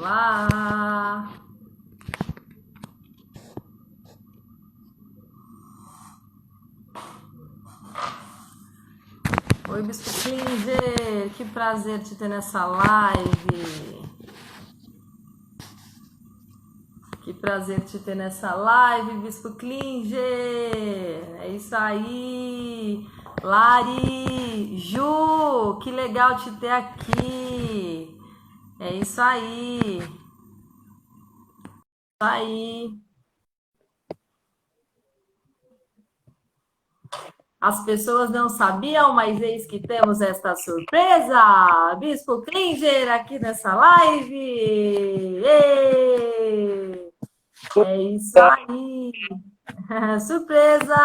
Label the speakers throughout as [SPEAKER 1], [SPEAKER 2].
[SPEAKER 1] Olá! Oi, Bispo Klinger! Que prazer te ter nessa live! Que prazer te ter nessa live, Bispo Klinger! É isso aí! Lari! Ju! Que legal te ter aqui! É isso aí! Isso aí! As pessoas não sabiam, mas eis que temos esta surpresa! Bispo Klinger aqui nessa live! Ê! É isso aí! Surpresa!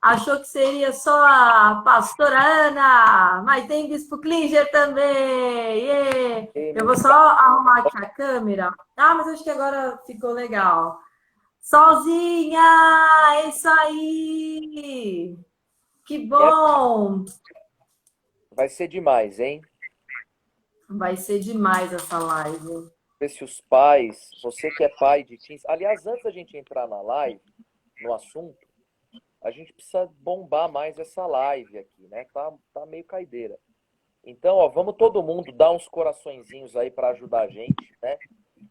[SPEAKER 1] Achou que seria só a pastora Ana, mas tem Bispo Klinger também! Ê! Eu vou só arrumar aqui a câmera. Ah, mas acho que agora ficou legal. Solzinha! É isso aí! Que bom!
[SPEAKER 2] Vai ser demais, hein?
[SPEAKER 1] Vai ser demais essa live.
[SPEAKER 2] Ver se os pais, você que é pai de teens. Aliás, antes da gente entrar na live, no assunto, a gente precisa bombar mais essa live aqui, né? Tá meio caideira. Então, ó, vamos todo mundo dar uns coraçõezinhos aí para ajudar a gente, né?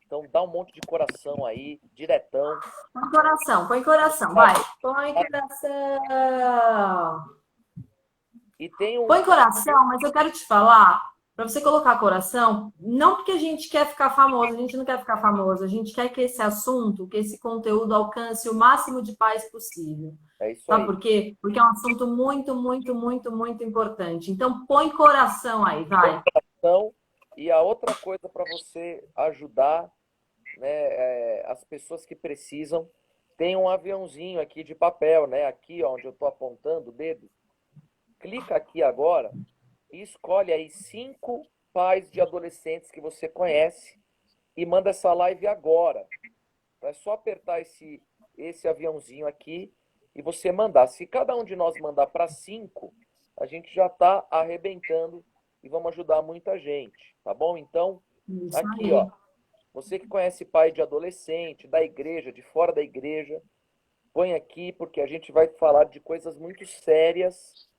[SPEAKER 2] Então, dá um monte de coração aí, diretão.
[SPEAKER 1] Põe coração, vai. Põe coração.
[SPEAKER 2] E tem um.
[SPEAKER 1] Põe coração, mas eu quero te falar, para você colocar coração, não porque a gente quer ficar famoso, a gente não quer ficar famoso, a gente quer que esse assunto, que esse conteúdo alcance o máximo de paz possível.
[SPEAKER 2] É isso
[SPEAKER 1] Sabe
[SPEAKER 2] aí.
[SPEAKER 1] por quê? Porque é um assunto muito, muito, muito, muito importante. Então, põe coração aí, vai.
[SPEAKER 2] Então, e a outra coisa para você ajudar, né, as pessoas que precisam, tem um aviãozinho aqui de papel, né? Aqui, ó, onde eu estou apontando o dedo. Clica aqui agora e escolhe aí 5 pais de adolescentes que você conhece e manda essa live agora. É só apertar esse aviãozinho aqui e você mandar. Se cada um de nós mandar para 5, a gente já está arrebentando e vamos ajudar muita gente, tá bom? Então,
[SPEAKER 1] Isso
[SPEAKER 2] aqui, ó,
[SPEAKER 1] aí.
[SPEAKER 2] você que conhece pai de adolescente, da igreja, de fora da igreja, põe aqui porque a gente vai falar de coisas muito sérias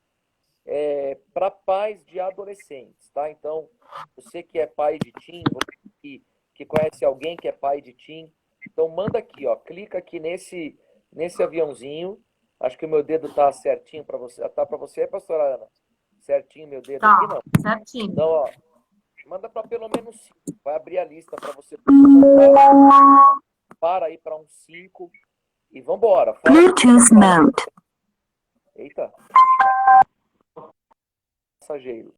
[SPEAKER 2] para pais de adolescentes, tá? Então, você que é pai de teen, você que conhece alguém que é pai de teen, então manda aqui, ó, clica aqui nesse aviãozinho. Acho que o meu dedo tá certinho para você. Tá para você, pastora Ana? Certinho meu dedo aqui,
[SPEAKER 1] Tá,
[SPEAKER 2] não?
[SPEAKER 1] certinho.
[SPEAKER 2] Então, ó, manda para pelo menos 5. Vai abrir a lista para você poder mandar. Para aí para uns 5 e vambora.
[SPEAKER 1] Bluetooth mode.
[SPEAKER 2] Eita, passageiro.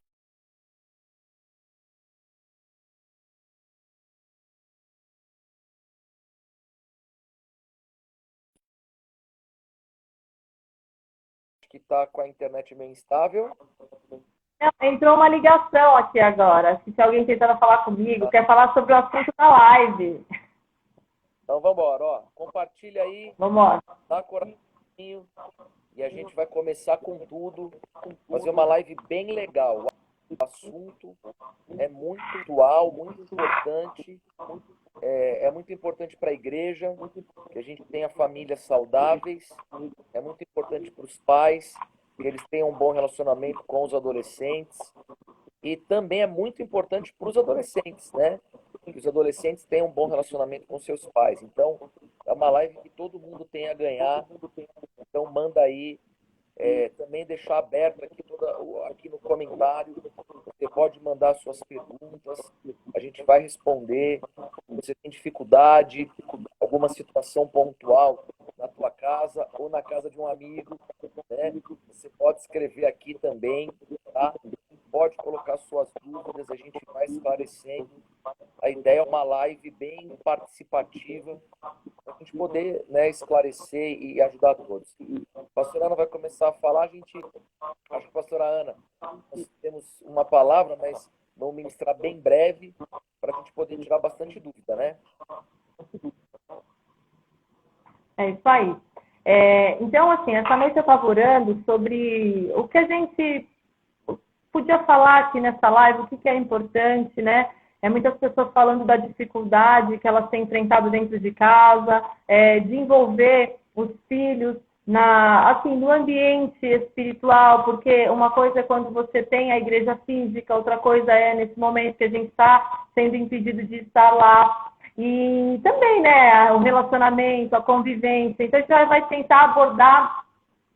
[SPEAKER 2] Que tá com a internet meio instável.
[SPEAKER 3] Entrou uma ligação aqui agora. Se alguém tentando falar comigo, quer falar sobre o assunto da live.
[SPEAKER 2] Então vamos embora, ó. Compartilha aí,
[SPEAKER 3] Vamos lá.
[SPEAKER 2] dá coraçãozinho e a gente vai começar com tudo, fazer uma live bem legal. O assunto é muito atual, muito importante, é muito importante para a igreja, que a gente tenha famílias saudáveis, é muito importante para os pais, que eles tenham um bom relacionamento com os adolescentes, e também é muito importante para os adolescentes, né? Que os adolescentes tenham um bom relacionamento com seus pais. Então, é uma live que todo mundo tem a ganhar. Então, manda aí. Também deixar aberto aqui no comentário. Você pode mandar suas perguntas. A gente vai responder. Você tem dificuldade, alguma situação pontual na tua casa ou na casa de um amigo, né? Você pode escrever aqui também, tá? Pode colocar suas dúvidas, a gente vai esclarecendo. A ideia é uma live bem participativa, para a gente poder, né, esclarecer e ajudar todos. A pastora Ana vai começar a falar, acho que a pastora Ana, nós temos uma palavra, mas vamos ministrar bem breve, para a gente poder tirar bastante dúvida, né?
[SPEAKER 3] É isso aí. Então, assim, essa noite eu estava orando sobre o que a gente podia falar aqui nessa live o que é importante, né? Muitas pessoas falando da dificuldade que elas têm enfrentado dentro de casa, de envolver os filhos no ambiente espiritual, porque uma coisa é quando você tem a igreja física, outra coisa é nesse momento que a gente está sendo impedido de estar lá. E também, né, o relacionamento, a convivência. Então, a gente vai tentar abordar,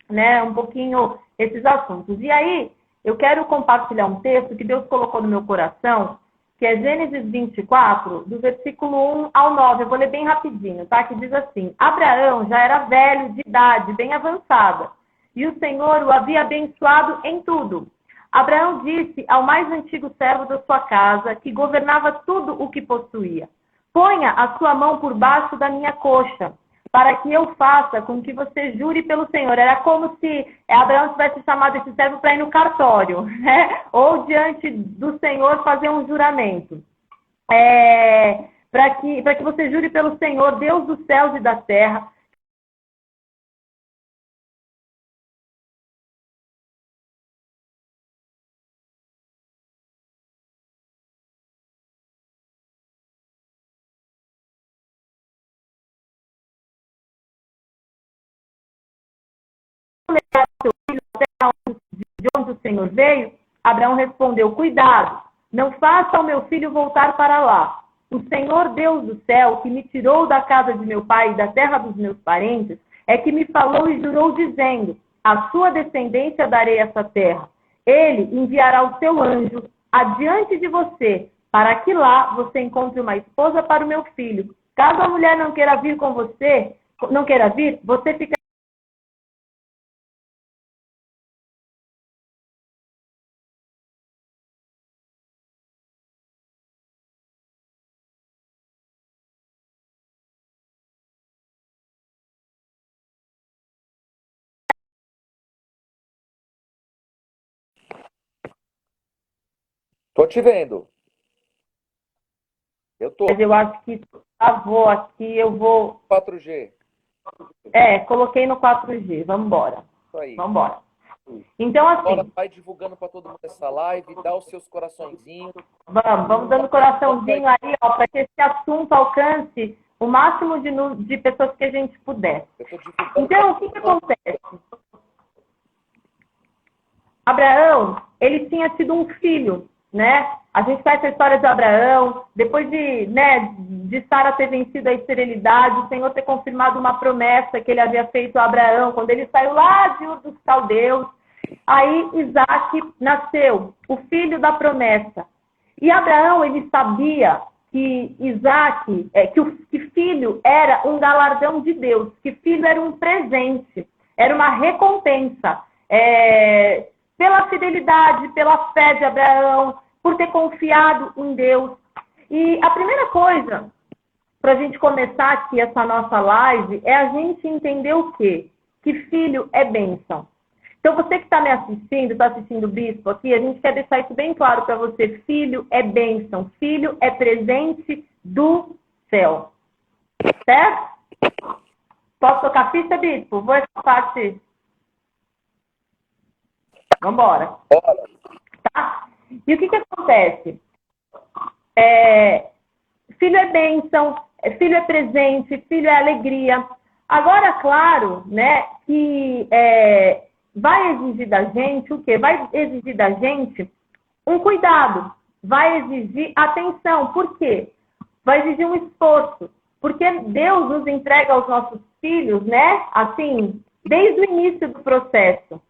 [SPEAKER 3] né, um pouquinho esses assuntos. E aí, eu quero compartilhar um texto que Deus colocou no meu coração, que é Gênesis 24, do versículo 1 ao 9. Eu vou ler bem rapidinho, tá? Que diz assim: Abraão já era velho, de idade bem avançada, e o Senhor o havia abençoado em tudo. Abraão disse ao mais antigo servo da sua casa, que governava tudo o que possuía: ponha a sua mão por baixo da minha coxa, para que eu faça com que você jure pelo Senhor. Era como se Abraão tivesse chamado esse servo para ir no cartório, né? Ou diante do Senhor fazer um juramento. Para que você jure pelo Senhor, Deus dos céus e da terra, de onde o Senhor veio. Abraão respondeu: cuidado, não faça ao meu filho voltar para lá. O Senhor Deus do céu, que me tirou da casa de meu pai e da terra dos meus parentes, é que me falou e jurou, dizendo: à sua descendência darei essa terra. Ele enviará o seu anjo adiante de você, para que lá você encontre uma esposa para o meu filho. Caso a mulher não queira vir com você, você fica.
[SPEAKER 2] Tô te vendo. Eu tô.
[SPEAKER 3] Mas eu acho que travou aqui, eu vou.
[SPEAKER 2] 4G.
[SPEAKER 3] Coloquei no 4G. Vamos embora.
[SPEAKER 2] Isso aí.
[SPEAKER 3] Vamos embora. Então,
[SPEAKER 2] Agora
[SPEAKER 3] assim,
[SPEAKER 2] vai divulgando para todo mundo essa live, dá os seus coraçõezinhos.
[SPEAKER 3] vamos dando coraçãozinho aí, ó, para que esse assunto alcance o máximo de pessoas que a gente puder.
[SPEAKER 2] Eu tô divulgando.
[SPEAKER 3] Então, o que acontece? Abraão, ele tinha tido um filho, né? A gente conhece a história de Abraão, depois de Sara ter vencido a esterilidade, o Senhor ter confirmado uma promessa que ele havia feito a Abraão, quando ele saiu lá de Ur dos Caldeus. Aí Isaac nasceu, o filho da promessa. E Abraão, ele sabia que que filho era um galardão de Deus, que filho era um presente, era uma recompensa. Pela fidelidade, pela fé de Abraão, por ter confiado em Deus. E a primeira coisa, para a gente começar aqui essa nossa live, é a gente entender o quê? Que filho é bênção. Então, você que está me assistindo, está assistindo o Bispo aqui, a gente quer deixar isso bem claro para você. Filho é bênção, filho é presente do céu. Certo? Posso tocar ficha, Bispo? Vou essa parte. Vamos embora. Tá? E o que acontece? Filho é bênção, filho é presente, filho é alegria. Agora, claro, né, que vai exigir da gente o quê? Vai exigir da gente um cuidado, vai exigir atenção. Por quê? Vai exigir um esforço. Porque Deus nos entrega aos nossos filhos, né, assim, desde o início do processo.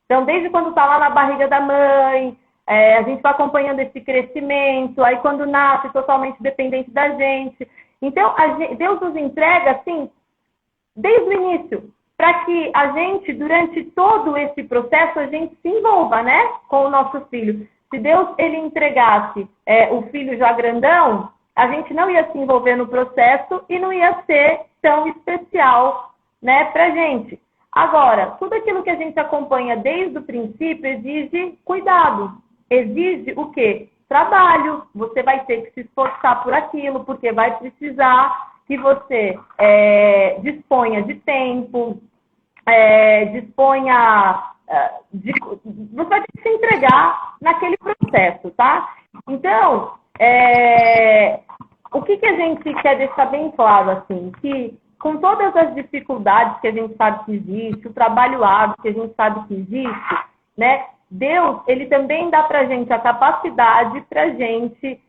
[SPEAKER 3] Então, desde quando está lá na barriga da mãe, a gente vai acompanhando esse crescimento, aí quando nasce, totalmente dependente da gente. Então, Deus nos entrega, assim, desde o início, para que a gente, durante todo esse processo, a gente se envolva, né, com o nosso filho. Se Deus, ele entregasse o filho já grandão, a gente não ia se envolver no processo e não ia ser tão especial, né, para a gente. Agora, tudo aquilo que a gente acompanha desde o princípio exige cuidado. Exige o quê? Trabalho. Você vai ter que se esforçar por aquilo, porque vai precisar que você disponha de tempo, disponha você vai ter que se entregar naquele processo, tá? Então, o que a gente quer deixar bem claro, assim, que com todas as dificuldades que a gente sabe que existe, o trabalho árduo que a gente sabe que existe, né? Deus, ele também dá pra gente a capacidade pra gente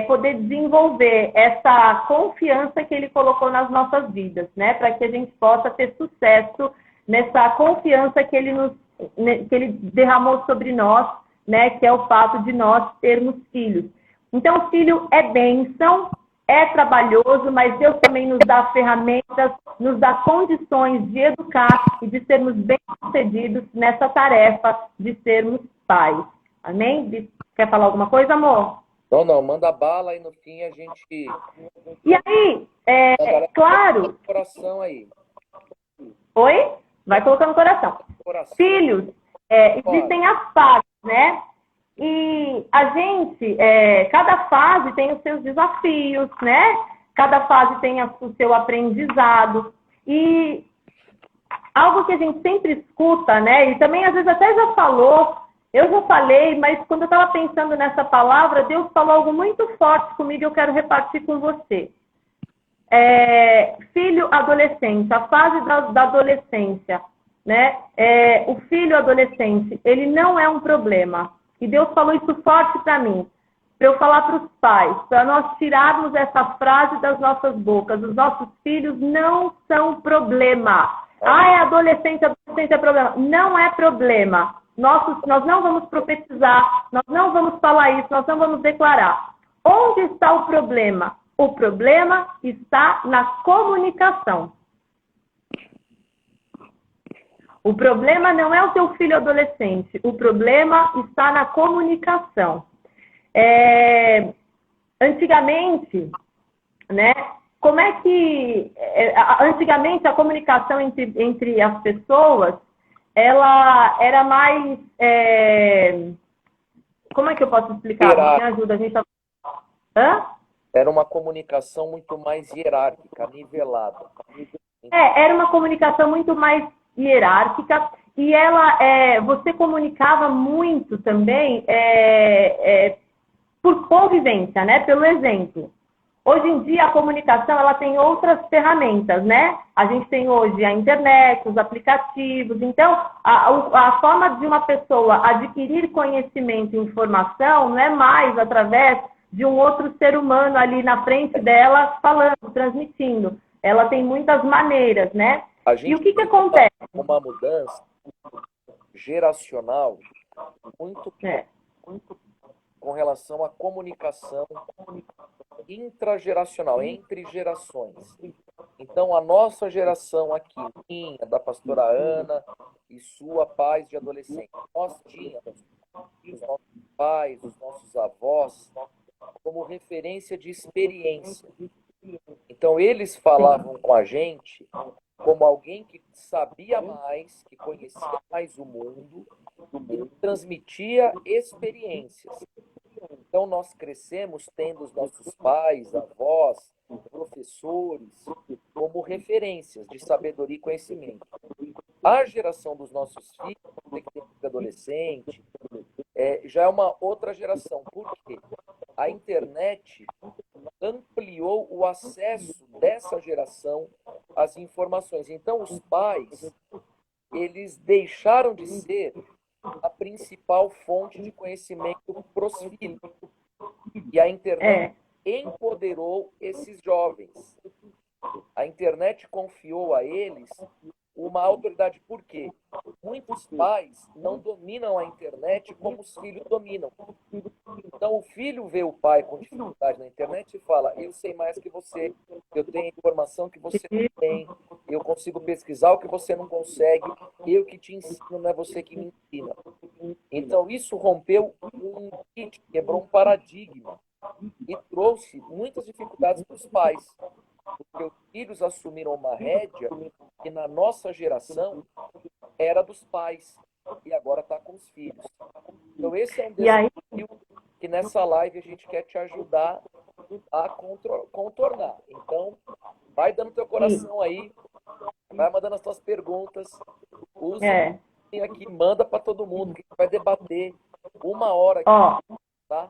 [SPEAKER 3] poder desenvolver essa confiança que ele colocou nas nossas vidas, né? Para que a gente possa ter sucesso nessa confiança que ele derramou sobre nós, né? Que é o fato de nós termos filhos. Então, filho é bênção, é trabalhoso, mas Deus também nos dá ferramentas, nos dá condições de educar e de sermos bem-sucedidos nessa tarefa de sermos pais. Amém? Quer falar alguma coisa, amor?
[SPEAKER 2] Não, manda bala e no fim a gente...
[SPEAKER 3] E aí, claro...
[SPEAKER 2] Coração aí.
[SPEAKER 3] Oi? Vai colocando coração. Filhos, existem as fases, né? E a gente, cada fase tem os seus desafios, né? Cada fase tem o seu aprendizado. E algo que a gente sempre escuta, né? E também às vezes até já falou, eu já falei, mas quando eu estava pensando nessa palavra, Deus falou algo muito forte comigo e eu quero repartir com você. Filho adolescente, a fase da adolescência, né? O filho adolescente, ele não é um problema. E Deus falou isso forte para mim, para eu falar para os pais, para nós tirarmos essa frase das nossas bocas. Os nossos filhos não são problema. Adolescente é problema. Não é problema. Nós não vamos profetizar, nós não vamos falar isso, nós não vamos declarar. Onde está o problema? O problema está na comunicação. O problema não é o seu filho adolescente, o problema está na comunicação. Antigamente, né, como é que... antigamente, a comunicação entre as pessoas, ela era mais... como é que eu posso explicar? Me ajuda, a gente tá...
[SPEAKER 2] Era uma comunicação muito mais hierárquica, nivelada.
[SPEAKER 3] Era uma comunicação muito mais hierárquica e você comunicava muito também por convivência, né? Pelo exemplo. Hoje em dia a comunicação ela tem outras ferramentas, né? A gente tem hoje a internet, os aplicativos. Então, a forma de uma pessoa adquirir conhecimento e informação não é mais através de um outro ser humano ali na frente dela falando, transmitindo. Ela tem muitas maneiras, né? E o que acontece?
[SPEAKER 2] Uma mudança geracional muito com relação à comunicação intrageracional, entre gerações. Então, a nossa geração aqui, minha, da pastora Ana e sua, pais de adolescente, nós tínhamos os nossos pais, os nossos avós, como referência de experiência. Então, eles falavam com a gente como alguém que sabia mais, que conhecia mais o mundo e transmitia experiências. Então, nós crescemos tendo os nossos pais, avós, professores como referências de sabedoria e conhecimento. A geração dos nossos filhos, que tem adolescente, já é uma outra geração. Por quê? A internet ampliou o acesso dessa geração às informações. Então, os pais, eles deixaram de ser a principal fonte de conhecimento para os filhos. E a internet empoderou esses jovens. A internet confiou a eles uma autoridade. Por quê? Muitos pais não dominam a internet como os filhos dominam. Então, o filho vê o pai com dificuldade na internet e fala: eu sei mais que você, eu tenho informação que você não tem, eu consigo pesquisar o que você não consegue, eu que te ensino, não é você que me ensina. Então, isso rompeu quebrou um paradigma e trouxe muitas dificuldades para os pais. Porque os filhos assumiram uma rédea que na nossa geração era dos pais e agora está com os filhos. Então esse é um desafio que nessa live a gente quer te ajudar a contornar. Então vai dando teu coração aí, vai mandando as tuas perguntas, usa aqui, manda para todo mundo, que a gente vai debater 1 hora aqui,
[SPEAKER 3] Ó,
[SPEAKER 2] tá?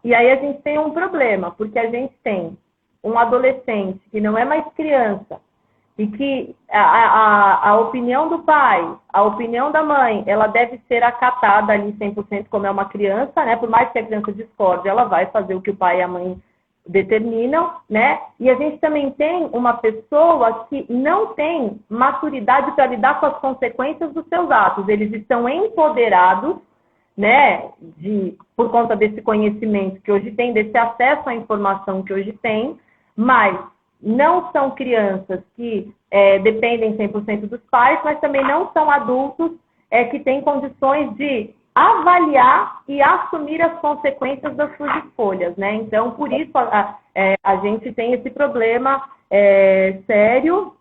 [SPEAKER 3] e aí a gente tem um problema, porque a gente tem um adolescente que não é mais criança e que a opinião do pai, a opinião da mãe, ela deve ser acatada ali 100% como é uma criança, né? Por mais que a criança discorde, ela vai fazer o que o pai e a mãe determinam, né? E a gente também tem uma pessoa que não tem maturidade para lidar com as consequências dos seus atos. Eles estão empoderados, né, por conta desse conhecimento que hoje tem, desse acesso à informação que hoje tem, mas não são crianças que dependem 100% dos pais, mas também não são adultos que têm condições de avaliar e assumir as consequências das suas escolhas, né? Então, por isso a gente tem esse problema sério.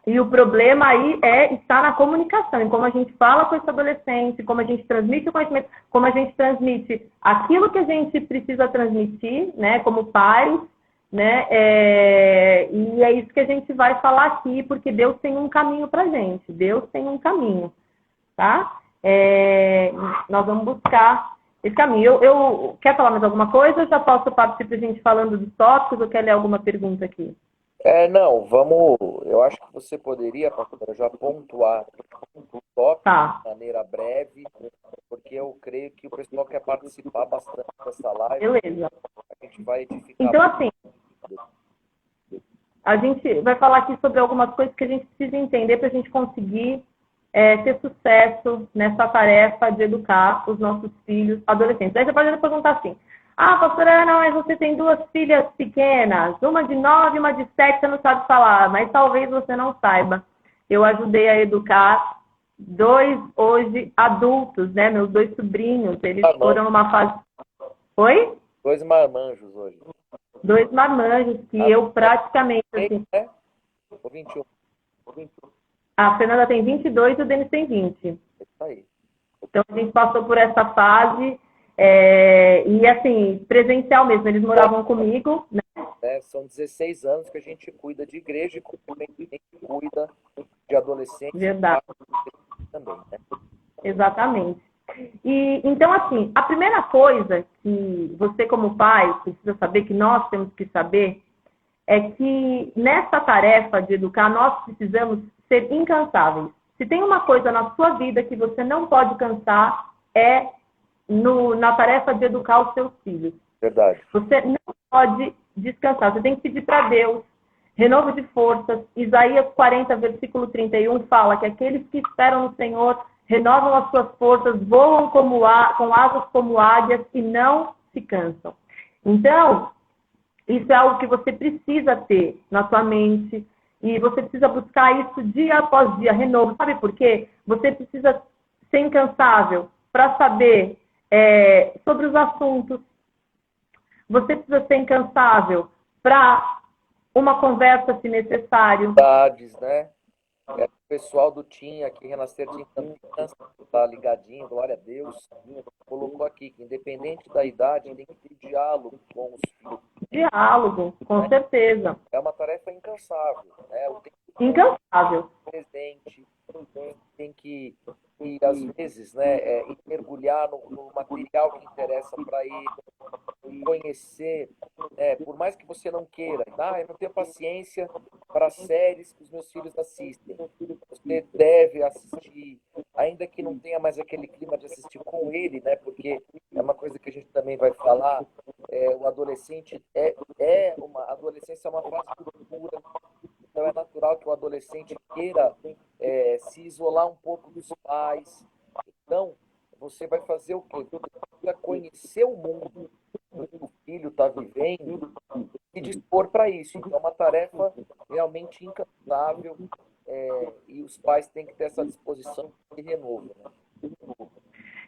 [SPEAKER 3] E o problema aí está na comunicação, em como a gente fala com esse adolescente, como a gente transmite o conhecimento, como a gente transmite aquilo que a gente precisa transmitir, né, como pais, né, e é isso que a gente vai falar aqui, porque Deus tem um caminho pra gente, Deus tem um caminho, tá? Nós vamos buscar esse caminho. Quer falar mais alguma coisa ou já posso partir pra gente falando dos tópicos ou quer ler alguma pergunta aqui?
[SPEAKER 2] Não, vamos. Eu acho que você poderia, pastora, já pontuar o tópico
[SPEAKER 3] Tá.
[SPEAKER 2] de maneira breve, porque eu creio que o pessoal quer participar bastante dessa live.
[SPEAKER 3] Beleza.
[SPEAKER 2] A gente vai edificar.
[SPEAKER 3] Então, assim, a gente vai falar aqui sobre algumas coisas que a gente precisa entender para a gente conseguir ter sucesso nessa tarefa de educar os nossos filhos adolescentes. Aí você pode perguntar assim: ah, pastora Ana, mas você tem 2 filhas pequenas, uma de 9 e uma de 7, você não sabe falar, mas talvez você não saiba. Eu ajudei a educar 2 hoje adultos, né? Meus 2 sobrinhos, eles foram numa fase... Oi?
[SPEAKER 2] 2 marmanjos hoje.
[SPEAKER 3] 2 marmanjos que eu praticamente... Assim...
[SPEAKER 2] Ou 21?
[SPEAKER 3] A Fernanda tem 22 e o Denis tem 20.
[SPEAKER 2] Isso aí.
[SPEAKER 3] Então a gente passou por essa fase... e assim, presencial mesmo, eles moravam comigo, né?
[SPEAKER 2] São 16 anos que a gente cuida de igreja e a gente cuida de adolescentes.
[SPEAKER 3] Verdade.
[SPEAKER 2] Também, né?
[SPEAKER 3] Exatamente. E então, assim, a primeira coisa que você, como pai, precisa saber, que nós temos que saber, é que nessa tarefa de educar, nós precisamos ser incansáveis. Se tem uma coisa na sua vida que você não pode cansar, na tarefa de educar os seus filhos.
[SPEAKER 2] Verdade.
[SPEAKER 3] Você não pode descansar, você tem que pedir para Deus renovo de forças. Isaías 40, versículo 31 fala que aqueles que esperam no Senhor renovam as suas forças, voam com asas como águias e não se cansam. Então, isso é algo que você precisa ter na sua mente e você precisa buscar isso dia após dia, renovo. Sabe por quê? Você precisa ser incansável para saber sobre os assuntos. Você precisa ser incansável para uma conversa, se necessário.
[SPEAKER 2] Verdades, né? O pessoal do TIM aqui, Renascer TIM, está ligadinho, glória a Deus. Colocou aqui que, independente da idade, tem que ter diálogo com os filhos.
[SPEAKER 3] Diálogo, com certeza.
[SPEAKER 2] É uma tarefa incansável, né?
[SPEAKER 3] Incansável.
[SPEAKER 2] Presente, tem que às vezes, né, mergulhar no material que interessa para ele, conhecer, por mais que você não queira, eu não tenho paciência para as séries que os meus filhos assistem. Você deve assistir, ainda que não tenha mais aquele clima de assistir com ele, né, porque é uma coisa que a gente também vai falar, o adolescente a adolescência é uma fase pura. Então é natural que o adolescente queira se isolar um pouco dos pais. Então, você vai fazer o quê? Você precisa conhecer o mundo que o filho está vivendo e dispor para isso. Então, é uma tarefa realmente incansável e os pais têm que ter essa disposição de renovo.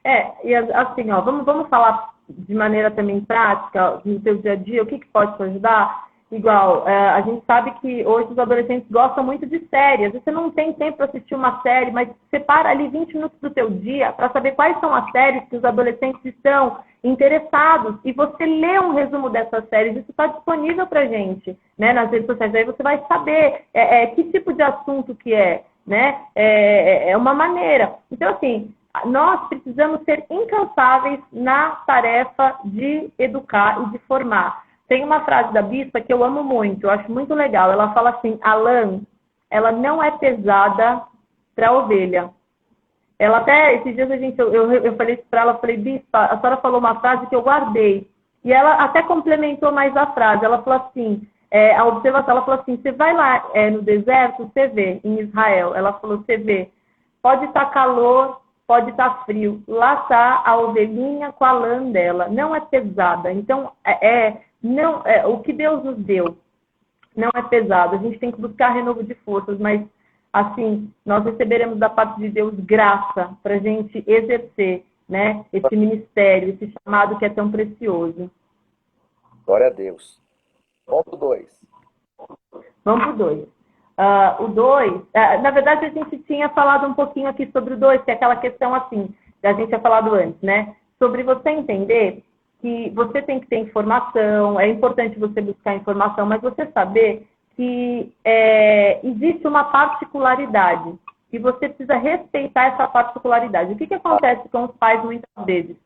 [SPEAKER 2] Né?
[SPEAKER 3] E assim, ó, vamos falar de maneira também prática, no seu dia a dia, o que pode te ajudar? Igual, a gente sabe que hoje os adolescentes gostam muito de séries. Você não tem tempo para assistir uma série, mas separa ali 20 minutos do seu dia para saber quais são as séries que os adolescentes estão interessados e você lê um resumo dessas séries. Isso está disponível para a gente, né, nas redes sociais. Aí você vai saber que tipo de assunto que é. né? É uma maneira. Então, assim, nós precisamos ser incansáveis na tarefa de educar e de formar. Tem uma frase da bispa que eu amo muito, eu acho muito legal. Ela fala assim: a lã, ela não é pesada para a ovelha. Ela até, esses dias eu falei isso para ela, falei, bispa, a senhora falou uma frase que eu guardei. E ela até complementou mais a frase. Ela falou assim, a observação, ela falou assim, você vai lá no deserto, você vê, em Israel. Ela falou, você vê, pode estar calor, pode estar frio. Lá está a ovelhinha com a lã dela. Não é pesada. Então, o que Deus nos deu não é pesado. A gente tem que buscar renovo de forças, mas assim, nós receberemos da parte de Deus graça para a gente exercer, né, esse ministério, esse chamado que é tão precioso.
[SPEAKER 2] Glória a Deus. Ponto 2.
[SPEAKER 3] Vamos para o 2. O 2, na verdade, a gente tinha falado um pouquinho aqui sobre o 2, que é aquela questão assim, que a gente tinha falado antes, né? Sobre você entender que você tem que ter informação, é importante você buscar informação, mas você saber que existe uma particularidade e você precisa respeitar essa particularidade. O que acontece com os pais muitas vezes?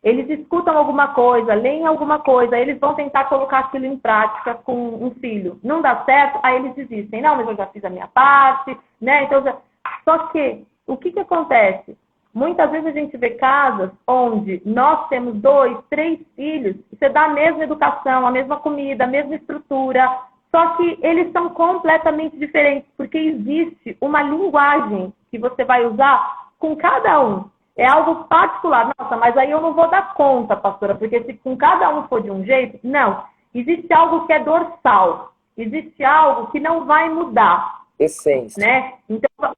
[SPEAKER 3] Eles escutam alguma coisa, leem alguma coisa, eles vão tentar colocar aquilo em prática com um filho. Não dá certo, aí eles desistem. Não, mas eu já fiz a minha parte, né? Então, só que, o que acontece? Muitas vezes a gente vê casas onde nós temos 2, 3 filhos, e você dá a mesma educação, a mesma comida, a mesma estrutura, só que eles são completamente diferentes, porque existe uma linguagem que você vai usar com cada um. É algo particular. Nossa, mas aí eu não vou dar conta, pastora, porque se com cada um for de um jeito, não. Existe algo que é dorsal. Existe algo que não vai mudar.
[SPEAKER 2] Essência.
[SPEAKER 3] Né? Então,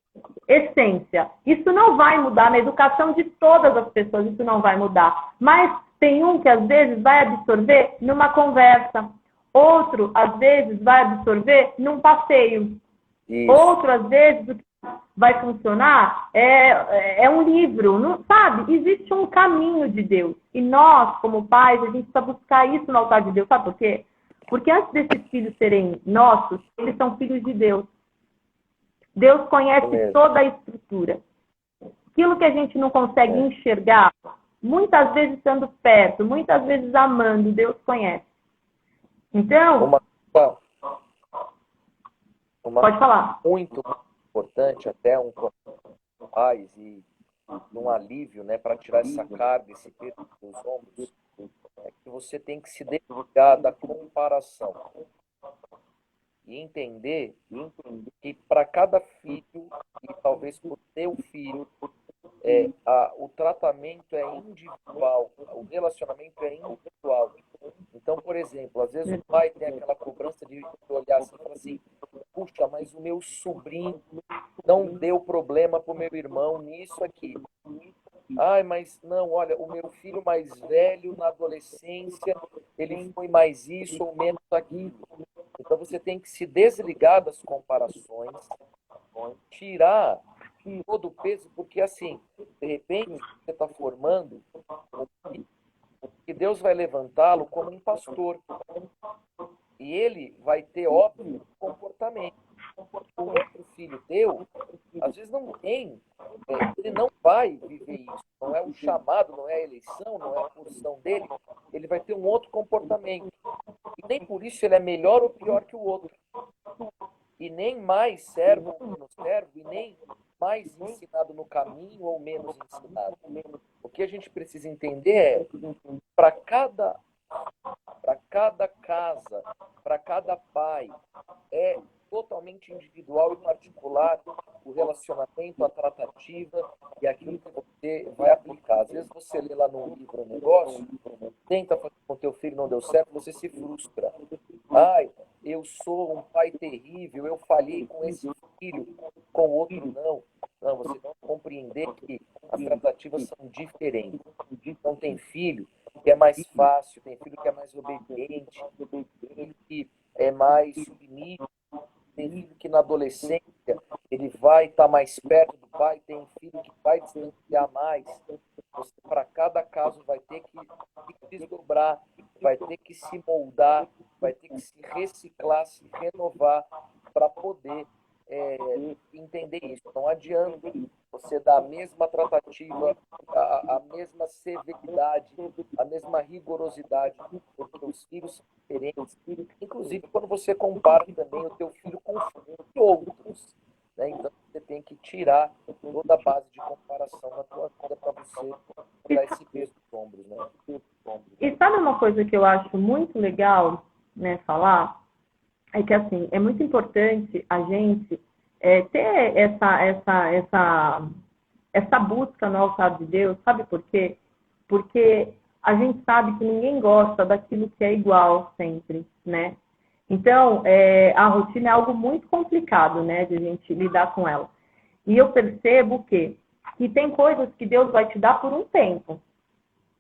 [SPEAKER 3] essência. Isso não vai mudar na educação de todas as pessoas, isso não vai mudar. Mas tem um que às vezes vai absorver numa conversa. Outro, às vezes, vai absorver num passeio. Isso. Outro, às vezes, o que vai funcionar é um livro, não, sabe? Existe um caminho de Deus. E nós, como pais, a gente precisa buscar isso no altar de Deus. Sabe por quê? Porque antes desses filhos serem nossos, eles são filhos de Deus. Deus conhece toda a estrutura. Aquilo que a gente não consegue enxergar, muitas vezes estando perto, muitas vezes amando, Deus conhece. Então, pode falar.
[SPEAKER 2] Muito importante, até um pais e um alívio, né, para tirar essa carga, esse peso dos ombros, é que você tem que se desligar da comparação e entender que para cada filho, e talvez para o teu filho, o tratamento é individual, o relacionamento é individual. Então, por exemplo, às vezes o pai tem aquela cobrança de olhar assim e falar assim, puxa, mas o meu sobrinho não deu problema para o meu irmão nisso aqui. Ai, mas não, olha, o meu filho mais velho, na adolescência, ele foi mais isso ou menos aquilo. Então você tem que se desligar das comparações, tirar todo o peso, porque assim, de repente, você está formando que Deus vai levantá-lo como um pastor. E ele vai ter, óbvio, comportamento. O outro filho teu, às vezes não tem, ele não vai viver isso. Não é o chamado, não é a eleição, não é a posição dele. Ele vai ter um outro comportamento. E nem por isso ele é melhor ou pior que o outro. E nem mais servo ou menos servo, e nem mais ensinado no caminho ou menos ensinado. O que a gente precisa entender é, para cada casa, para cada pai, é totalmente individual e particular o relacionamento, a tratativa e aquilo que você vai aplicar. Às vezes você lê lá no livro um negócio, tenta fazer com o teu filho, não deu certo, você se frustra. Ai, eu sou um pai terrível, eu falhei com esse filho, com o outro não. Não, você tem que compreender que as tratativas são diferentes. Então tem filho que é mais fácil, tem filho que é mais obediente, tem filho que é mais submisso, tem filho que na adolescência ele vai estar mais perto do pai, tem filho que vai distanciar mais. Você, para cada caso, vai ter que desdobrar, vai ter que se moldar, vai ter que se reciclar, se renovar para poder entender isso. Não adianta você dar a mesma tratativa, a mesma severidade, a mesma rigorosidade, porque os filhos são diferentes. Inclusive, quando você compara também o teu filho com de outros. Né? Então, você tem que tirar toda a base de comparação na tua vida para você dar esse peso nos ombros. Né?
[SPEAKER 3] E sabe uma coisa que eu acho muito legal, né, falar? É que, assim, é muito importante a gente ter essa busca no altar de Deus, sabe por quê? Porque a gente sabe que ninguém gosta daquilo que é igual sempre, né? Então, a rotina é algo muito complicado, né, de a gente lidar com ela. E eu percebo que tem coisas que Deus vai te dar por um tempo.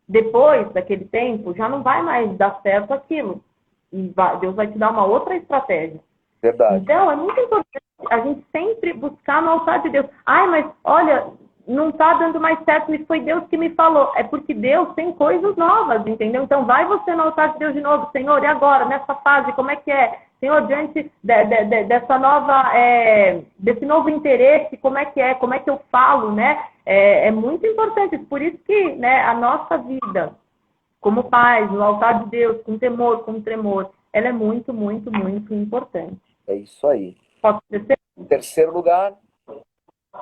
[SPEAKER 3] Depois daquele tempo, já não vai mais dar certo aquilo. E Deus vai te dar uma outra estratégia.
[SPEAKER 2] Verdade.
[SPEAKER 3] Então, é muito importante a gente sempre buscar no altar de Deus. Ai, mas olha, não está dando mais certo, mas foi Deus que me falou. É porque Deus tem coisas novas, entendeu? Então, vai você no altar de Deus de novo. Senhor, e agora, nessa fase, como é que é? Senhor, diante dessa nova, desse novo interesse, como é que é? Como é que eu falo, né? É muito importante. Por isso que, né, a nossa vida, como pais, no altar de Deus, com temor, com tremor, ela é muito, muito, muito importante.
[SPEAKER 2] É isso aí.
[SPEAKER 3] Posso dizer?
[SPEAKER 2] Em terceiro lugar.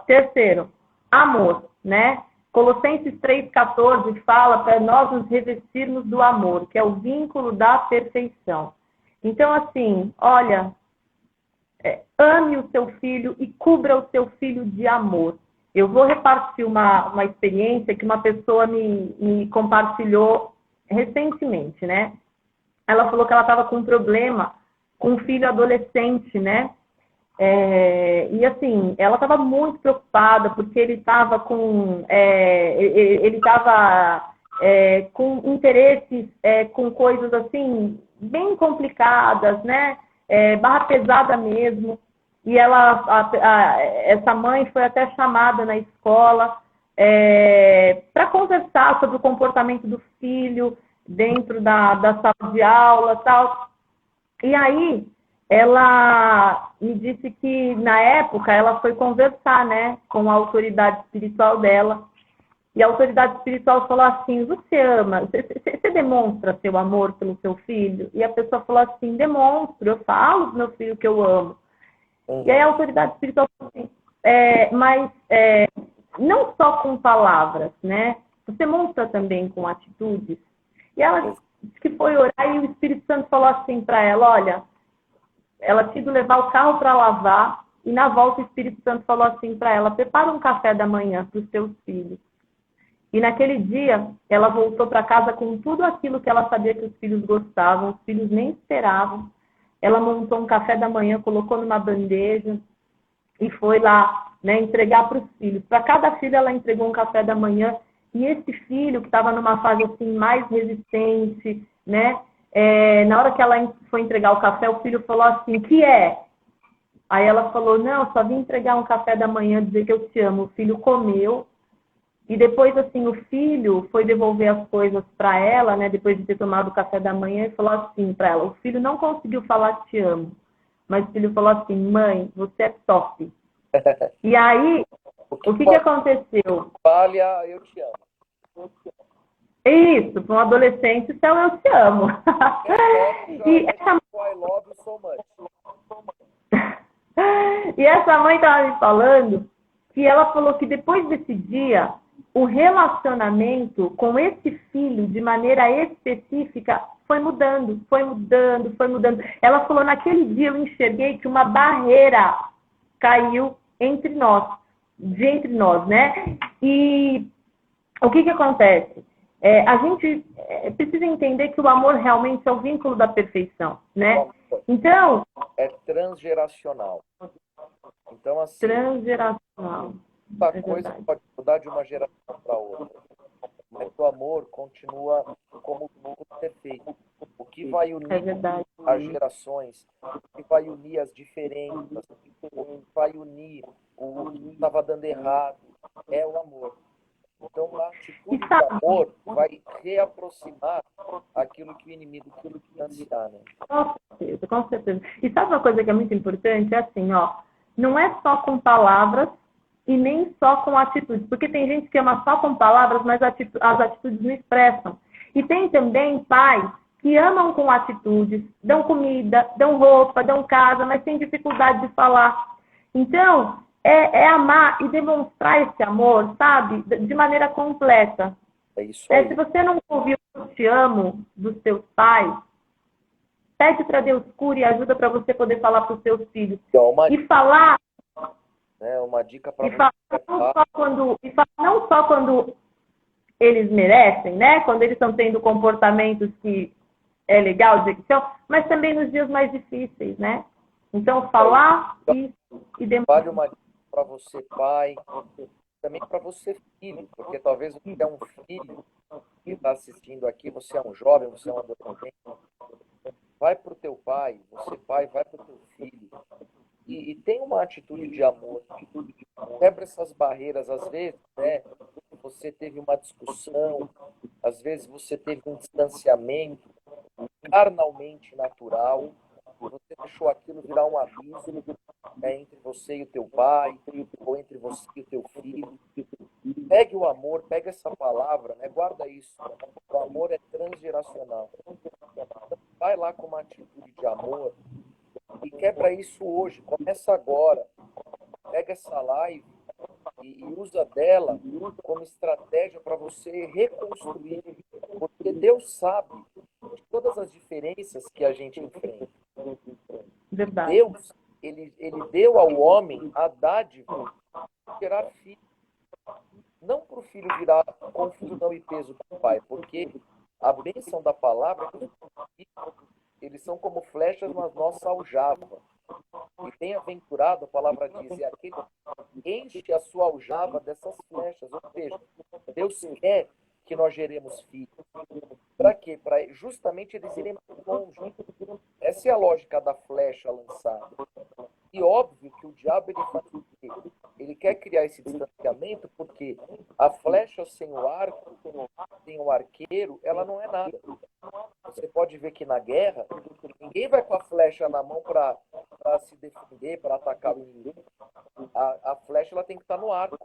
[SPEAKER 3] Terceiro, amor, né? Colossenses 3,14 fala para nós nos revestirmos do amor, que é o vínculo da perfeição. Então, assim, olha, ame o seu filho e cubra o seu filho de amor. Eu vou repartir uma experiência que uma pessoa me compartilhou recentemente, né? Ela falou que ela estava com um problema com um filho adolescente, né? E assim, ela estava muito preocupada porque ele estava com com interesses, com coisas assim bem complicadas, né? Barra pesada mesmo. E essa mãe foi até chamada na escola para conversar sobre o comportamento do filho dentro da sala de aula, tal. E aí ela me disse que, na época, ela foi conversar, né, com a autoridade espiritual dela. E a autoridade espiritual falou assim: você ama, você demonstra seu amor pelo seu filho? E a pessoa falou assim: demonstro, eu falo pro meu filho que eu amo. E aí a autoridade espiritual falou assim: mas não só com palavras, né? Você mostra também com atitudes. E ela disse que foi orar e o Espírito Santo falou assim para ela: olha, ela tinha ido levar o carro para lavar e na volta o Espírito Santo falou assim para ela: prepara um café da manhã para os seus filhos. E naquele dia ela voltou para casa com tudo aquilo que ela sabia que os filhos gostavam, os filhos nem esperavam. Ela montou um café da manhã, colocou numa bandeja e foi lá, né, entregar para os filhos. Para cada filho ela entregou um café da manhã. E esse filho, que estava numa fase assim mais resistente, né? Na hora que ela foi entregar o café, o filho falou assim: que é? Aí ela falou: não, só vim entregar um café da manhã, dizer que eu te amo. O filho comeu. E depois, assim, o filho foi devolver as coisas para ela, né? Depois de ter tomado o café da manhã, e falou assim para ela: o filho não conseguiu falar te amo. Mas o filho falou assim: mãe, você é top. E aí, o que aconteceu?
[SPEAKER 2] Olha, eu te amo.
[SPEAKER 3] Isso, para um adolescente, então eu te amo.
[SPEAKER 2] I love you so much.
[SPEAKER 3] E essa mãe estava me falando que ela falou que depois desse dia, o relacionamento com esse filho, de maneira específica, foi mudando, foi mudando, foi mudando. Ela falou: naquele dia eu enxerguei que uma barreira caiu entre nós, né? E o que acontece? A gente precisa entender que o amor realmente é o vínculo da perfeição, né? Então...
[SPEAKER 2] é transgeracional. Então, assim...
[SPEAKER 3] transgeracional.
[SPEAKER 2] Muita coisa pode mudar de uma geração para outra. Mas o amor continua como defeito. O que vai unir as gerações, o que vai unir as diferenças, o que vai unir o que estava dando errado, é o amor. Então, a atitude do amor vai reaproximar aquilo que o inimigo quer distanciar, né?
[SPEAKER 3] Com certeza, com certeza. E sabe uma coisa que é muito importante? É assim, ó, não é só com palavras e nem só com atitudes, porque tem gente que ama só com palavras, mas as atitudes não expressam. E tem também pais que amam com atitudes, dão comida, dão roupa, dão casa, mas têm dificuldade de falar. Então, é amar e demonstrar esse amor, sabe? De maneira completa.
[SPEAKER 2] É isso aí.
[SPEAKER 3] Se você não ouviu o te amo dos seus pais, pede para Deus cura e ajuda para você poder falar para os seus filhos.
[SPEAKER 2] Então,
[SPEAKER 3] E falar...
[SPEAKER 2] uma dica para você.
[SPEAKER 3] Não só quando eles merecem, né? Quando eles estão tendo comportamentos que é legal dizer que são, mas também nos dias mais difíceis, né? Então, falar e demonstrar.
[SPEAKER 2] Vale uma dica para você, pai, também para você, filho, porque talvez você é um filho que está assistindo aqui, você é um jovem, você é um adolescente. Vai para o teu pai, você, pai, vai para o teu filho. E tem uma atitude de amor. Quebra essas barreiras. Às vezes, né, você teve uma discussão, às vezes você teve um distanciamento carnalmente natural, você deixou aquilo virar um abismo, né, entre você e o teu pai, ou entre você e o teu filho. Pegue o amor, pegue essa palavra, né, guarda isso. O amor é transgeracional. Vai lá com uma atitude de amor e quebra isso hoje. Começa agora. Pega essa live e usa dela como estratégia para você reconstruir. Porque Deus sabe de todas as diferenças que a gente enfrenta.
[SPEAKER 3] Verdade.
[SPEAKER 2] Deus, ele deu ao homem a dádiva de gerar filho. Não para o filho virar confusão e peso para o pai, porque a bênção da palavra é que eles são como flechas na nossa aljava. E bem-aventurado, a palavra diz, é aquele que enche a sua aljava dessas flechas. Ou seja, Deus quer que nós geremos filhos. Para quê? Para justamente eles irem mais longe. Essa é a lógica da flecha lançada. E óbvio que o diabo ele faz o quê? Ele quer criar esse distanciamento porque a flecha sem o arco, sem o arqueiro, ela não é nada. Você pode ver que na guerra, ninguém vai com a flecha na mão para se defender, para atacar o inimigo. A flecha ela tem que estar no arco.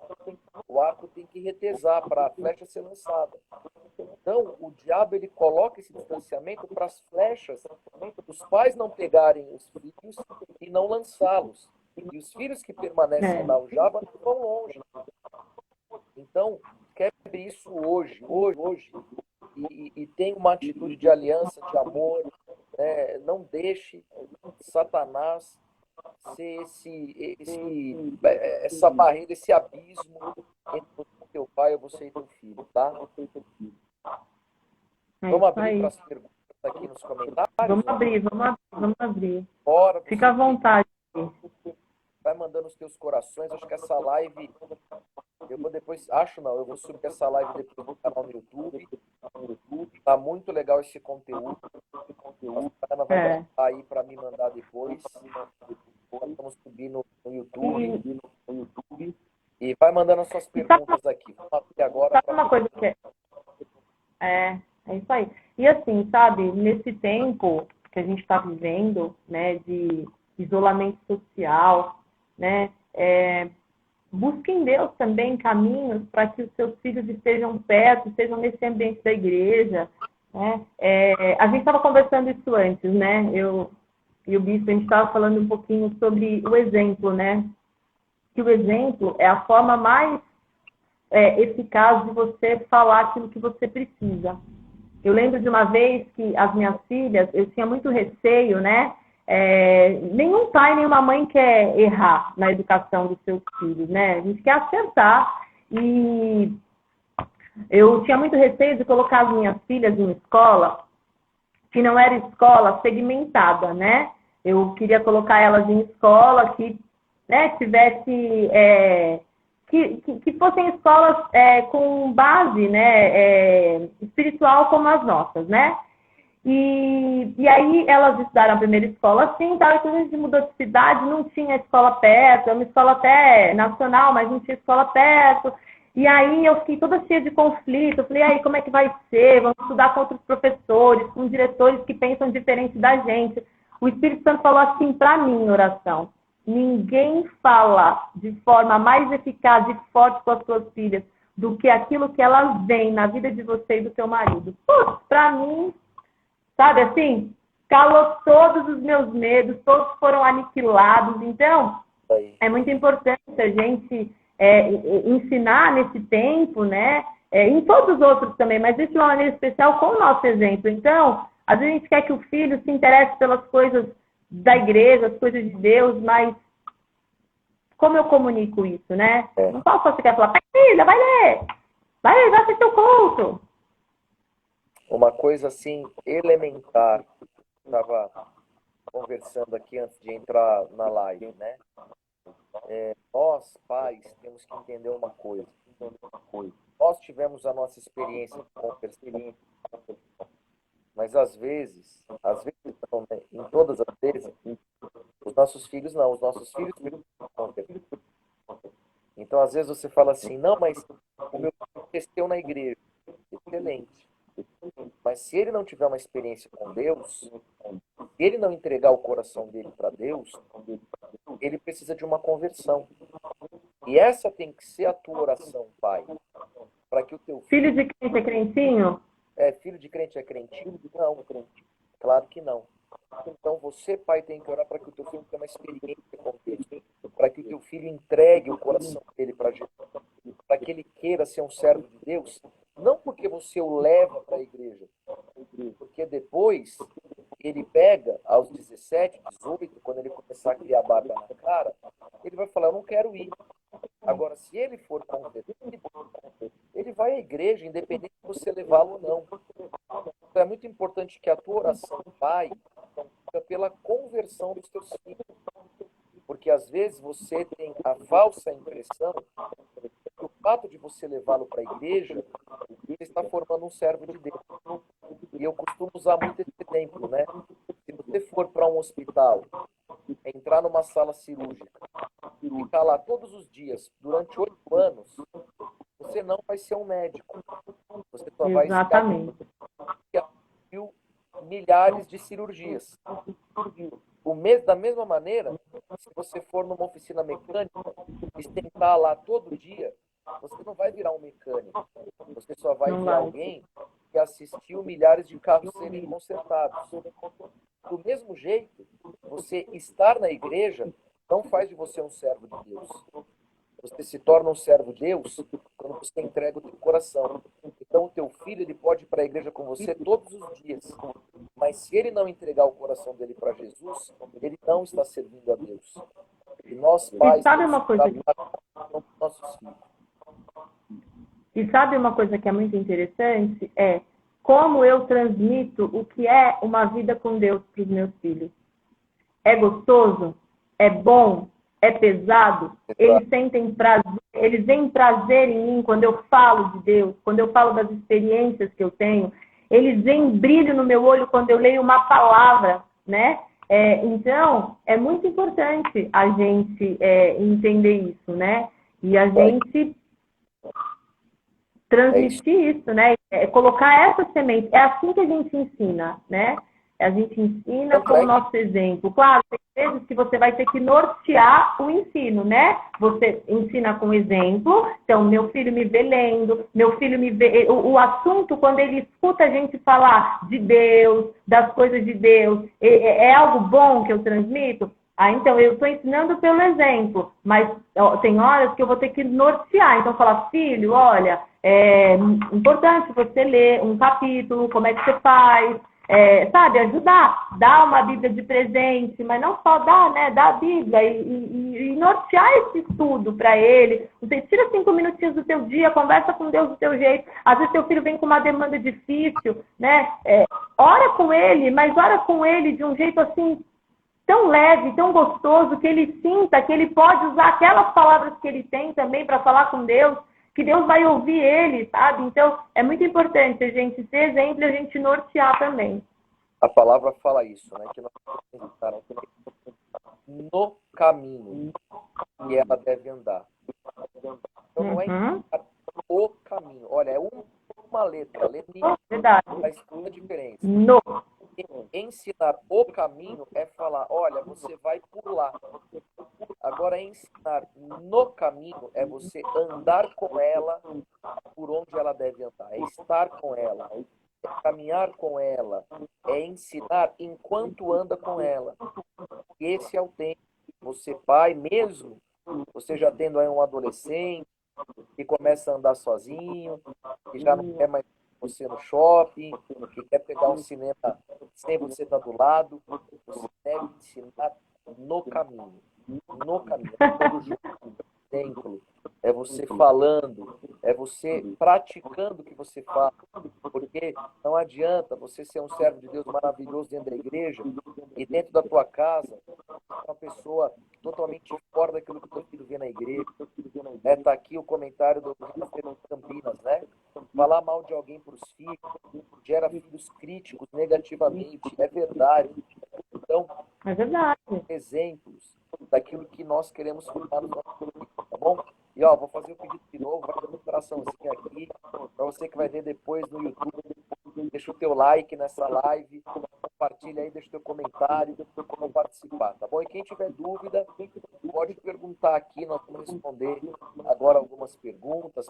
[SPEAKER 2] O arco tem que retesar para a flecha ser lançada. Então, o diabo ele coloca esse distanciamento para as flechas, os pais não pegarem os filhos e não lançá-los. E os filhos que permanecem na aljava vão longe. Então, quebre isso hoje. E tenha uma atitude de aliança, de amor. Né? Não deixe Satanás ser essa barreira, esse abismo entre o teu pai e você e teu filho, tá? Vamos abrir para as perguntas aqui nos comentários?
[SPEAKER 3] Vamos abrir.
[SPEAKER 2] Bora,
[SPEAKER 3] fica à vontade.
[SPEAKER 2] Vai mandando os teus corações. Acho que essa live, eu vou depois, eu vou subir essa live depois no canal no YouTube. Tá muito legal esse conteúdo. A Ana vai botar aí para me mandar depois. Vamos subir no YouTube. E vai mandando as suas perguntas aqui. Vamos abrir agora.
[SPEAKER 3] Sabe uma coisa que é isso aí. E assim, sabe, nesse tempo que a gente está vivendo, né, de isolamento social, né, busque em Deus também caminhos para que os seus filhos estejam perto, estejam nesse ambiente da igreja, né? A gente estava conversando isso antes, né? Eu e o Bispo, a gente estava falando um pouquinho sobre o exemplo, né? Que o exemplo é a forma mais eficaz de você falar aquilo que você precisa. Eu lembro de uma vez que as minhas filhas, eu tinha muito receio, né? Nenhum pai, nenhuma mãe quer errar na educação dos seus filhos, né? A gente quer acertar. E eu tinha muito receio de colocar as minhas filhas em escola que não era escola segmentada, né? Eu queria colocar elas em escola que, né, tivesse... Que fossem escolas com base, né, espiritual como as nossas, né? E aí elas estudaram a primeira escola assim, tal, e quando a gente mudou de cidade, não tinha escola perto, é uma escola até nacional, mas não tinha escola perto. E aí eu fiquei toda cheia de conflito, eu falei, aí como é que vai ser? Vamos estudar com outros professores, com diretores que pensam diferente da gente. O Espírito Santo falou assim para mim em oração. ninguém fala de forma mais eficaz e forte com as suas filhas do que aquilo que elas veem na vida de você e do seu marido. Putz, pra mim, sabe assim, calou todos os meus medos, todos foram aniquilados. Então, é muito importante a gente ensinar nesse tempo, né? Em todos os outros também, mas de uma maneira especial com o nosso exemplo. Então, às vezes a gente quer que o filho se interesse pelas coisas da igreja, as coisas de Deus, mas como eu comunico isso, né? Não posso só ficar falar, filha, vai ler, vai assistir o culto.
[SPEAKER 2] Uma coisa assim, elementar, estava conversando aqui antes de entrar na live, né? Nós, pais, temos que entender uma coisa. Nós tivemos a nossa experiência de conversão, mas às vezes não, né? Em todas as vezes, os nossos filhos não, os nossos filhos conversão. Então, às vezes você fala assim, não, mas o meu filho cresceu na igreja. Excelente. Mas se ele não tiver uma experiência com Deus, se ele não entregar o coração dele para Deus, ele precisa de uma conversão. E essa tem que ser a tua oração, pai. Para que o teu
[SPEAKER 3] filho de crente é crentinho?
[SPEAKER 2] Filho de crente é crentinho? Não, claro que não. Então você, pai, tem que orar para que o teu filho tenha uma experiência com Deus, para que o teu filho entregue o coração dele para Jesus, para que ele queira ser um servo de Deus, não porque você o leva para a igreja, porque depois ele pega aos 17, 18, quando ele começar a criar barba na cara, ele vai falar, eu não quero ir. Agora, se ele for convertido, ele vai à igreja, independente de você levá-lo ou não. Então é muito importante que a tua oração, pai, fica pela conversão dos teus filhos. Porque às vezes você tem a falsa impressão que o fato de você levá-lo para a igreja, você está formando um servo de Deus. E eu costumo usar muito esse exemplo, né? Se você for para um hospital, entrar numa sala cirúrgica, ficar lá todos os dias, durante 8 anos, você não vai ser um médico. Você só vai estar milhares de cirurgias. Da mesma maneira, se você for numa oficina mecânica e sentar lá todo dia, você não vai virar um mecânico. Você só vai virar alguém que assistiu milhares de carros serem consertados. Do mesmo jeito, você estar na igreja não faz de você um servo de Deus. Você se torna um servo de Deus quando você entrega o teu coração. Então, o teu filho ele pode ir para a igreja com você todos os dias. Mas se ele não entregar o coração dele para Jesus, ele não está servindo a Deus. E nós, pais,
[SPEAKER 3] sabe uma coisa
[SPEAKER 2] com nossos filhos.
[SPEAKER 3] E sabe uma coisa que é muito interessante? É como eu transmito o que é uma vida com Deus para os meus filhos. É gostoso? É bom? É pesado? Eles sentem prazer, eles veem prazer em mim quando eu falo de Deus, quando eu falo das experiências que eu tenho. Eles veem brilho no meu olho quando eu leio uma palavra, né? Então, é muito importante a gente entender isso, né? E a gente transmitir isso, né? Colocar essa semente. É assim que a gente ensina, né? A gente ensina com o nosso exemplo. Claro, tem vezes que você vai ter que nortear o ensino, né? Você ensina com exemplo. Então, meu filho me vê lendo, meu filho me vê... O assunto, quando ele escuta a gente falar de Deus, das coisas de Deus, é algo bom que eu transmito? Então, eu estou ensinando pelo exemplo, mas tem horas que eu vou ter que nortear. Então, falar, filho, olha, é importante você ler um capítulo, como é que você faz... sabe, ajudar, dar uma Bíblia de presente, mas não só dar, né, dar a Bíblia e nortear esse estudo para ele. Você tira 5 minutinhos do teu dia, conversa com Deus do teu jeito. Às vezes teu filho vem com uma demanda difícil, né? Ora com ele, mas ora com ele de um jeito assim tão leve, tão gostoso, que ele sinta que ele pode usar aquelas palavras que ele tem também para falar com Deus, que Deus vai ouvir ele, sabe? Então, é muito importante a gente ser exemplo e a gente nortear também.
[SPEAKER 2] A palavra fala isso, né? Que nós temos que estar no caminho que ela deve andar. Então, não é o caminho. Olha, é uma letra.
[SPEAKER 3] Verdade.
[SPEAKER 2] Faz toda a diferença.
[SPEAKER 3] No.
[SPEAKER 2] Ensinar o caminho é falar, olha, você vai por lá. Agora, ensinar no caminho é você andar com ela por onde ela deve andar, é estar com ela, é caminhar com ela, é ensinar enquanto anda com ela. E esse é o tempo. Você, pai, mesmo você já tendo aí um adolescente que começa a andar sozinho, que já não quer mais você no shopping, que quer pegar um cinema sem você estar do lado, você deve ensinar no caminho. No caminho. Quando junto, exemplo, é você falando, é você praticando o que você fala. Porque não adianta você ser um servo de Deus maravilhoso dentro da igreja e dentro da tua casa, uma pessoa totalmente fora daquilo que o teu filho vê na igreja. Tá aqui o comentário do Campinas, né? Falar mal de alguém para os filhos gera filhos críticos negativamente. É verdade. Então,
[SPEAKER 3] É verdade.
[SPEAKER 2] exemplos daquilo que nós queremos formar nos nossos filhos, tá bom? E ó, vou fazer o pedido de novo, vai dando um coraçãozinho aqui, para você que vai ver depois no YouTube. Deixa o teu like nessa live, compartilha aí, deixa o teu comentário, vamos participar, tá bom? E quem tiver dúvida, pode perguntar aqui, nós vamos responder agora algumas perguntas.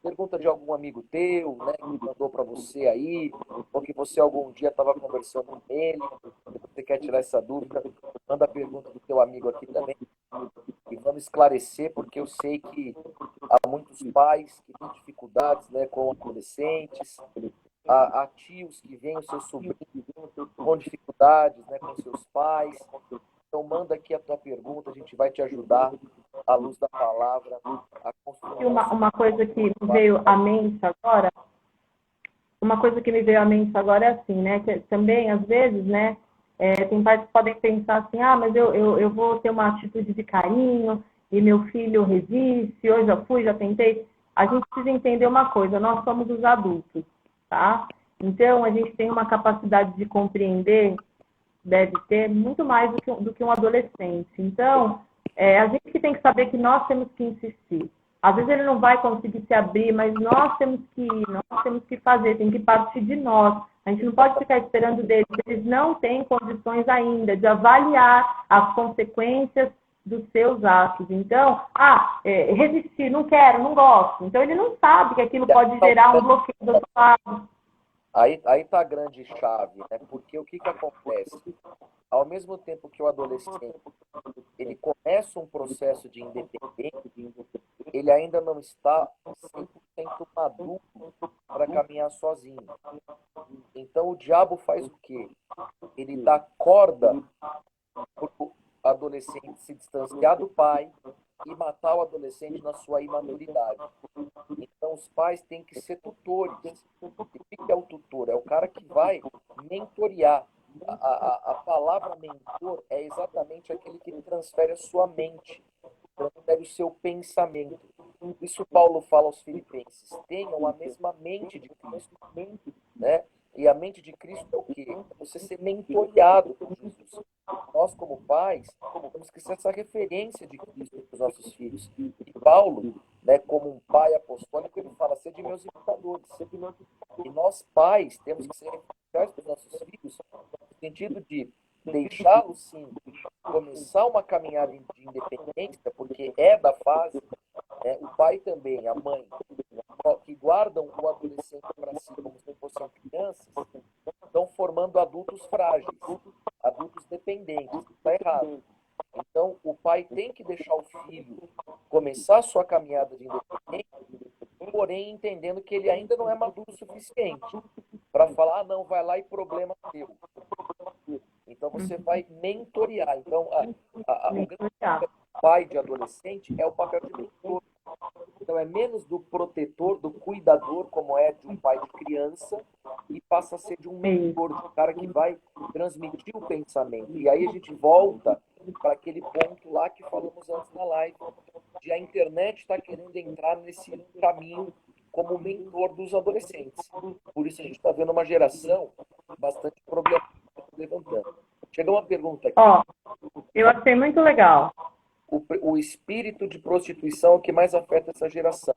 [SPEAKER 2] Pergunta de algum amigo teu, né, que mandou para você aí, ou que você algum dia estava conversando com ele, você quer tirar essa dúvida, manda a pergunta do teu amigo aqui também. E vamos esclarecer, porque eu sei que há muitos pais que têm dificuldades, né, com adolescentes, há tios que veem os seus sobrinhos com dificuldades, né, com seus pais. Então manda aqui a tua pergunta, a gente vai te ajudar, à luz da palavra, a construir.
[SPEAKER 3] E uma coisa que me veio à mente agora, é assim, né, que também, às vezes, né, tem pais que podem pensar assim, mas eu vou ter uma atitude de carinho e meu filho resiste, eu já tentei. A gente precisa entender uma coisa, nós somos os adultos, tá? Então, a gente tem uma capacidade de compreender, deve ter, muito mais do que um adolescente. Então, a gente que tem que saber que nós temos que insistir. Às vezes ele não vai conseguir se abrir, mas nós temos que fazer, tem que partir de nós. A gente não pode ficar esperando deles, eles não têm condições ainda de avaliar as consequências dos seus atos. Então, resistir, não quero, não gosto. Então ele não sabe que aquilo pode gerar um bloqueio do outro lado.
[SPEAKER 2] Aí tá a grande chave, né? Porque o que acontece? Ao mesmo tempo que o adolescente ele começa um processo de independência, ele ainda não está 100% maduro para caminhar sozinho. Então o diabo faz o quê? Ele dá corda para o adolescente se distanciar do pai e matar o adolescente na sua imaturidade. Então os pais têm que ser tutores. E o que é o tutor? É o cara que vai mentorear. A palavra mentor é exatamente aquele que transfere a sua mente, transfere o seu pensamento. Isso Paulo fala aos Filipenses: tenham a mesma mente de Cristo, né? E a mente de Cristo é o quê? É você ser mentoreado por Jesus. Nós, como pais, temos que ser essa referência de Cristo para os nossos filhos. E Paulo, né, como um pai apostólico, ele fala: sede meus imitadores. E nós, pais, temos que ser referenciais para os nossos filhos, no sentido de deixá-los, sim, começar uma caminhada de independência, porque é da fase, né? O pai também, a mãe, que guardam o adolescente para si como se fossem crianças, estão formando adultos frágeis, adultos dependentes. Está errado. Então, o pai tem que deixar o filho começar a sua caminhada de independência, porém entendendo que ele ainda não é maduro o suficiente para falar: não, vai lá e problema teu. Então, você vai mentorear. Então, o grande papel do pai de adolescente é o papel de mentor. Então, é menos do protetor, do cuidador, como é de um pai de criança, e passa a ser de um mentor, de um cara que vai transmitir o pensamento. E aí a gente volta para aquele ponto lá que falamos antes na live, de a internet está querendo entrar nesse caminho como mentor dos adolescentes. Por isso a gente está vendo uma geração bastante problemática levantando. Chegou uma pergunta aqui.
[SPEAKER 3] Eu achei muito legal.
[SPEAKER 2] O espírito de prostituição é o que mais afeta essa geração.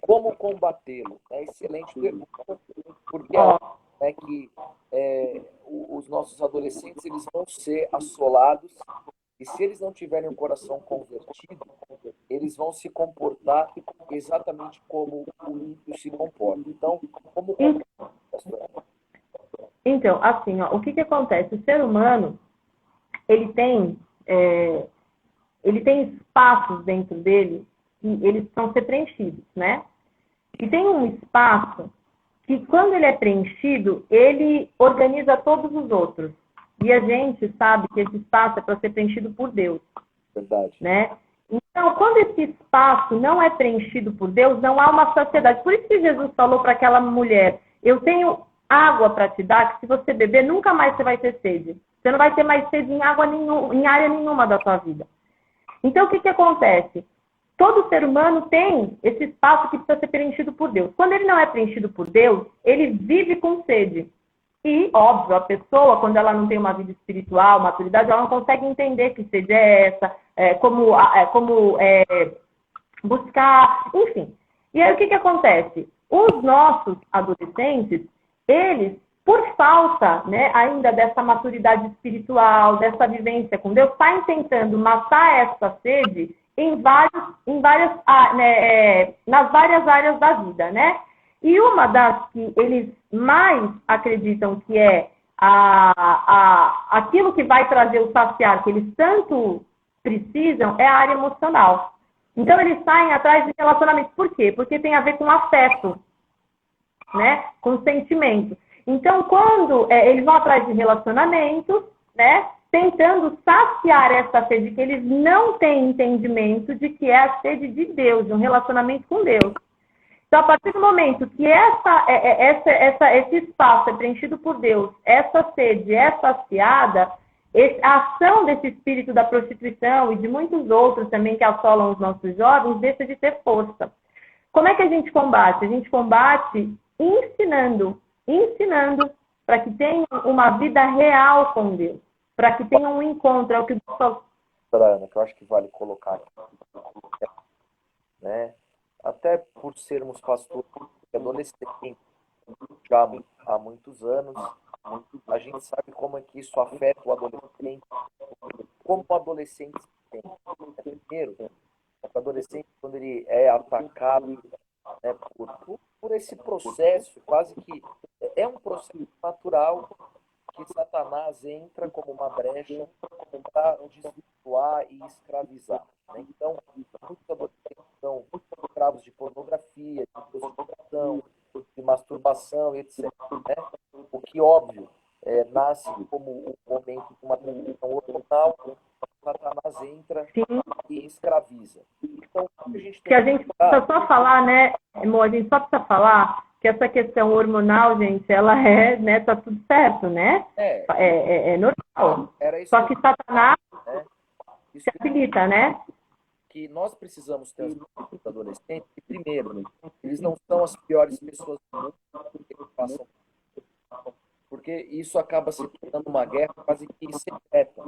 [SPEAKER 2] Como combatê-lo? É excelente pergunta, porque é que os nossos adolescentes eles vão ser assolados E se eles não tiverem o coração convertido, eles vão se comportar exatamente como o ímpio se comporta. Então, como pastor?
[SPEAKER 3] Então, assim, ó, o que acontece? O ser humano, ele tem, ele tem espaços dentro dele que eles precisam ser preenchidos, né? E tem um espaço que, quando ele é preenchido, ele organiza todos os outros. E a gente sabe que esse espaço é para ser preenchido por Deus.
[SPEAKER 2] Verdade.
[SPEAKER 3] Né? Então, quando esse espaço não é preenchido por Deus, não há uma saciedade. Por isso que Jesus falou para aquela mulher, eu tenho água para te dar, que se você beber, nunca mais você vai ter sede. Você não vai ter mais sede em água em área nenhuma da sua vida. Então, o que acontece? Todo ser humano tem esse espaço que precisa ser preenchido por Deus. Quando ele não é preenchido por Deus, ele vive com sede. E, óbvio, a pessoa, quando ela não tem uma vida espiritual, maturidade, ela não consegue entender que sede é essa, como buscar, enfim. E aí, o que acontece? Os nossos adolescentes, eles, por falta, né, ainda dessa maturidade espiritual, dessa vivência com Deus, estão tentando matar essa sede nas várias áreas da vida, né? E uma das que eles mais acreditam que é aquilo que vai trazer o saciar que eles tanto precisam é a área emocional. Então, eles saem atrás de relacionamentos. Por quê? Porque tem a ver com afeto, né? Com sentimento. Então, quando eles vão atrás de relacionamentos, né? Tentando saciar essa sede que eles não têm entendimento de que é a sede de Deus, de um relacionamento com Deus. Então, a partir do momento que esse espaço é preenchido por Deus, essa sede é saciada, a ação desse espírito da prostituição e de muitos outros também que assolam os nossos jovens deixa de ter força. Como é que a gente combate? A gente combate ensinando para que tenham uma vida real com Deus, para que tenham um encontro. É o que o falou.
[SPEAKER 2] Ana, que eu acho que vale colocar aqui, né? Até por sermos pastores adolescentes já há muitos anos, a gente sabe como é que isso afeta o adolescente, como o adolescente se sente. Primeiro, o adolescente, quando ele é atacado, né, por esse processo, quase que é um processo natural que Satanás entra como uma brecha para desvirtuar e escravizar. Né? Então, muitos adolescentes são escravos de pornografia, de prostituição, de masturbação, etc. Né? O que, óbvio, nasce como um momento de uma transição hormonal, Satanás entra e escraviza. Então, a gente
[SPEAKER 3] que a gente precisa só falar, né, amor, a gente só precisa falar que essa questão hormonal, gente, ela né, tá tudo certo, né? É normal. Só que Satanás se habilita, né?
[SPEAKER 2] Que nós precisamos ter os adolescentes que, primeiro, eles não são as piores pessoas do mundo que passam, porque isso acaba se tornando uma guerra quase que secreta.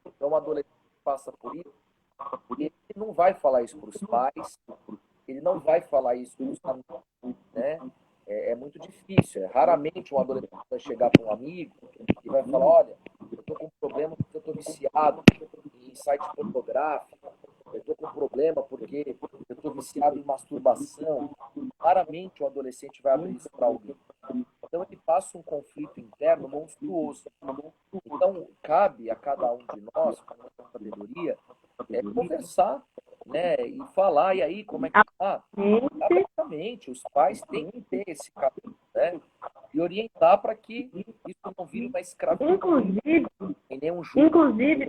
[SPEAKER 2] Então, o adolescente passa por isso, ele não vai falar isso para os pais, ele não vai falar isso para os amigos, né? É muito difícil. Raramente um adolescente vai chegar para um amigo e vai falar, olha, eu estou com um problema porque eu estou viciado em site pornográfico, eu estou com um problema porque eu estou viciado em masturbação. Raramente um adolescente vai abrir isso para alguém. Então ele passa um conflito interno monstruoso. Então cabe a cada um de nós, com a sabedoria, conversar, né, e falar, e aí, como é que tá? Exatamente, os pais têm que ter esse caminho, né, e orientar para que isso não vire uma escravidão.
[SPEAKER 3] Inclusive,